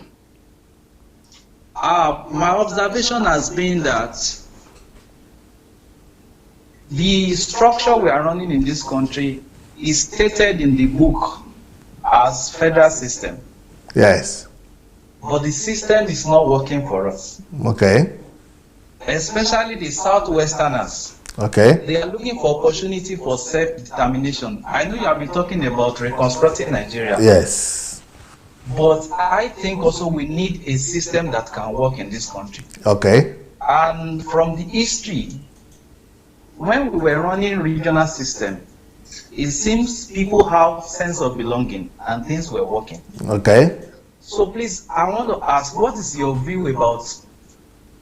my observation has been that the structure we are running in this country is stated in the book as federal system. Yes. But the system is not working for us. Okay. Especially the Southwesterners. Okay. They are looking for opportunity for self-determination. I know you have been talking about reconstructing Nigeria. Yes. But I think also we need a system that can work in this country. Okay. And from the history, when we were running regional system, it seems people have sense of belonging and things were working. Okay. So please, I want to ask, what is your view about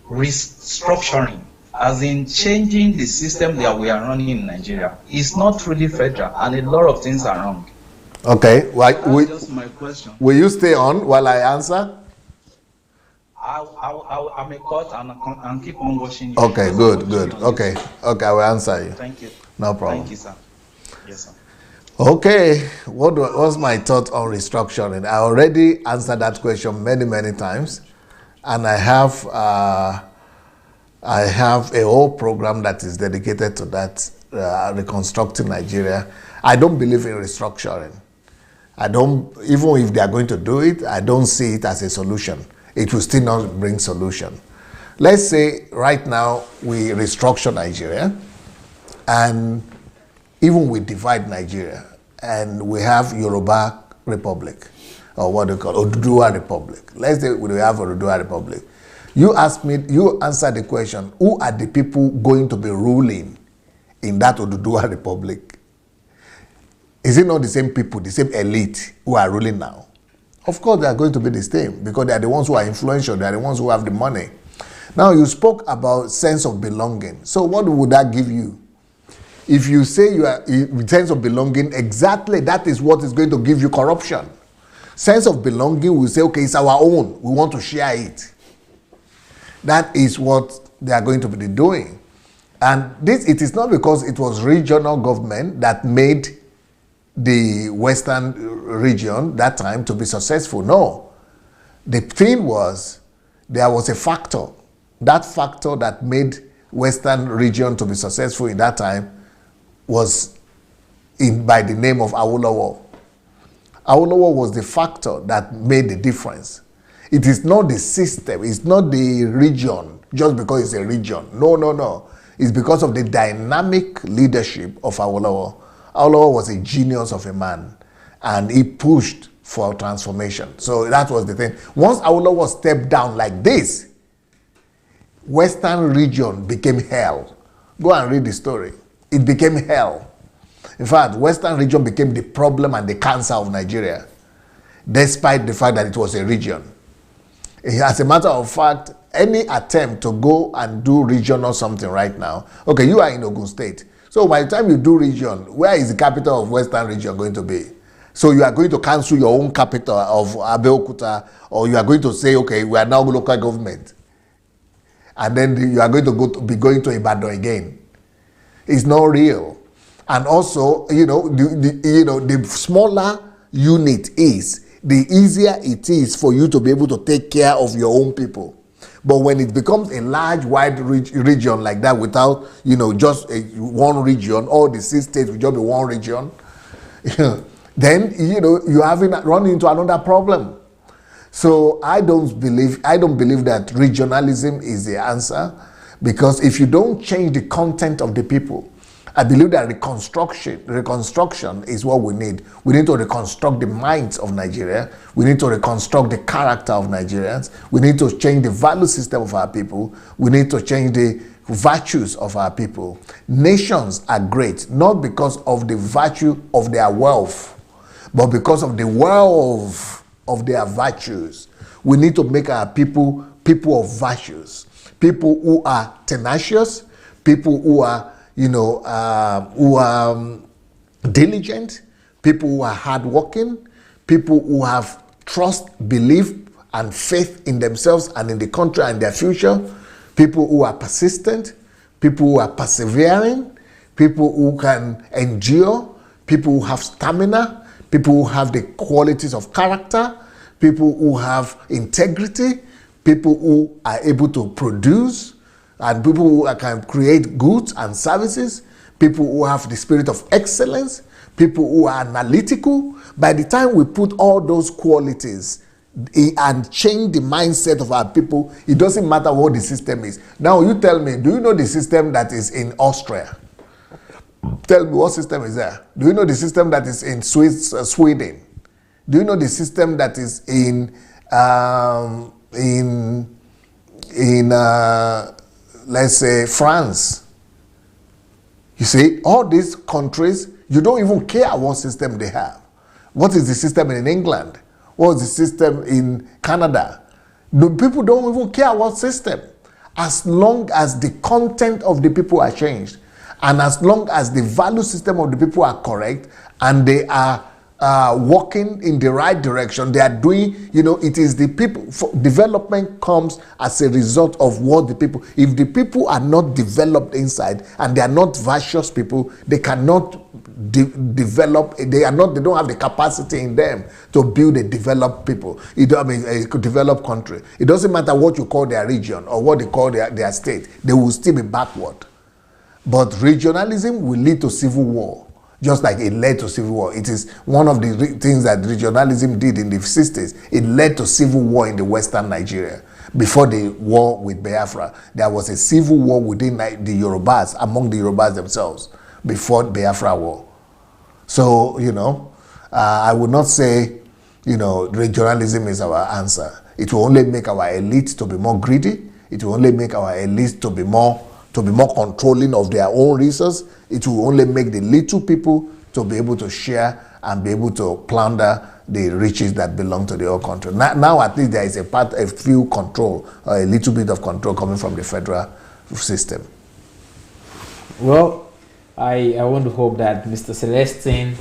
restructuring, as in changing the system that we are running in Nigeria? It's not really federal, and a lot of things are wrong. Okay. That's just my question. Will you stay on while I answer? I may cut and keep on watching you. Okay, good. Okay, I will answer you. Thank you. No problem. Thank you, sir. Yes, sir. Okay, what was my thought on restructuring? I already answered that question many times, and I have a whole program that is dedicated to that, reconstructing Nigeria. I don't believe in restructuring. Even if they are going to do it, I don't see it as a solution. It will still not bring solution. Let's say right now we restructure Nigeria, and even we divide Nigeria, and we have Yoruba Republic, or what do you call Oduduwa Republic. Let's say we have Oduduwa Republic. You answer the question, who are the people going to be ruling in that Oduduwa Republic? Is it not the same people, the same elite who are ruling now? Of course, they are going to be the same, because they are the ones who are influential, they are the ones who have the money. Now, you spoke about sense of belonging. So what would that give you? If you say you are sense of belonging, exactly that is what is going to give you corruption. Sense of belonging will say, okay, it's our own, we want to share it. That is what they are going to be doing. And it is not because it was regional government that made the Western region that time to be successful. No. The thing was, there was a factor. That factor that made Western region to be successful in that time was by the name of Awolowo. Awolowo was the factor that made the difference. It is not the system, it's not the region, just because it's a region. No, no, no. It's because of the dynamic leadership of Awolowo. Awolowo was a genius of a man, and he pushed for transformation. So that was the thing. Once Awolowo stepped down like this, Western region became hell. Go and read the story. It became hell. In fact, Western region became the problem and the cancer of Nigeria, despite the fact that it was a region. As a matter of fact, any attempt to go and do region or something right now, okay, you are in Ogun State. So by the time you do region, where is the capital of Western region going to be? So you are going to cancel your own capital of Abeokuta, or you are going to say, okay, we are now local government. And then you are going to be going to Ibadan again. It's not real. And also, the smaller unit is, the easier it is for you to be able to take care of your own people. But when it becomes a large, wide region like that, without, just one region, all the 6 states will just be one region, then, you haven't run into another problem. So I don't believe that regionalism is the answer, because if you don't change the content of the people, I believe that reconstruction is what we need. We need to reconstruct the minds of Nigeria. We need to reconstruct the character of Nigerians. We need to change the value system of our people. We need to change the virtues of our people. Nations are great, not because of the virtue of their wealth, but because of the wealth of their virtues. We need to make our people of virtues, people who are tenacious, people who are diligent, people who are hardworking, people who have trust, belief, and faith in themselves and in the country and their future, people who are persistent, people who are persevering, people who can endure, people who have stamina, people who have the qualities of character, people who have integrity, people who are able to produce, and people who can create goods and services, people who have the spirit of excellence, people who are analytical. By the time we put all those qualities and change the mindset of our people, it doesn't matter what the system is. Now you tell me, do you know the system that is in Austria? Tell me, what system is there? Do you know the system that is in Sweden? Do you know the system that is in let's say France? You see, all these countries, you don't even care what system they have. What is the system in England? What is the system in Canada? The people don't even care what system, as long as the content of the people are changed, and as long as the value system of the people are correct, and they are walking in the right direction. They are doing, it is the people. Development comes as a result of what the people. If the people are not developed inside and they are not virtuous people, they cannot develop. They don't have the capacity in them to build a developed people. A developed country. It doesn't matter what you call their region or what they call their state. They will still be backward. But regionalism will lead to civil war. Just like it led to civil war. It is one of the things that regionalism did in the 60s. It led to civil war in the Western Nigeria. Before the war with Biafra, there was a civil war within the Yorubas, among the Yorubas themselves, before the Biafra war. So, I would not say, regionalism is our answer. It will only make our elite to be more greedy. It will only make our elite to be more controlling of their own resources. It will only make the little people to be able to share and be able to plunder the riches that belong to the whole country. Now at least there is a few control, or a little bit of control coming from the federal system. Well, I want to hope that Mr. Celestine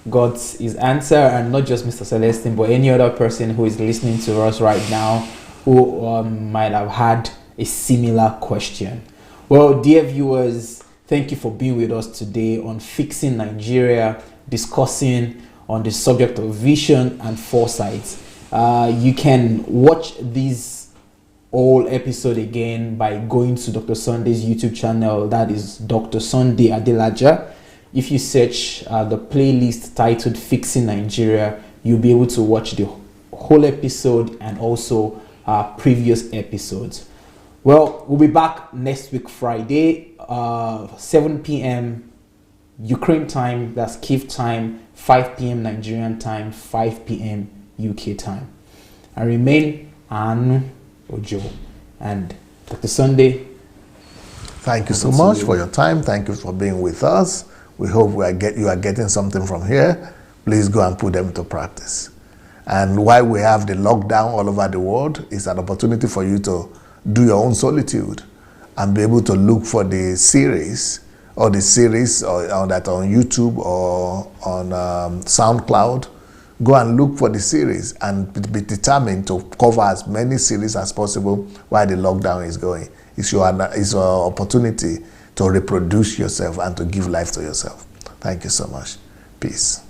got his answer, and not just Mr. Celestine, but any other person who is listening to us right now who might have had a similar question. Well, dear viewers, thank you for being with us today on Fixing Nigeria, discussing on the subject of vision and foresight. You can watch this whole episode again by going to Dr. Sunday's YouTube channel. That is Dr. Sunday Adelaja. If you search the playlist titled Fixing Nigeria, you'll be able to watch the whole episode and also previous episodes. Well, we'll be back next week Friday, 7 p.m. Ukraine time, that's Kyiv time, 5 p.m. Nigerian time, 5 p.m. UK time. I remain Anu Ojo and Dr. Sunday. Thank you so much for your time. Thank you for being with us. We hope you are getting something from here. Please go and put them to practice. And while we have the lockdown all over the world, it's an opportunity for you to do your own solitude and be able to look for the series or that on YouTube or on SoundCloud. Go and look for the series and be determined to cover as many series as possible while the lockdown is going. It's your opportunity to reproduce yourself and to give life to yourself. Thank you so much. Peace.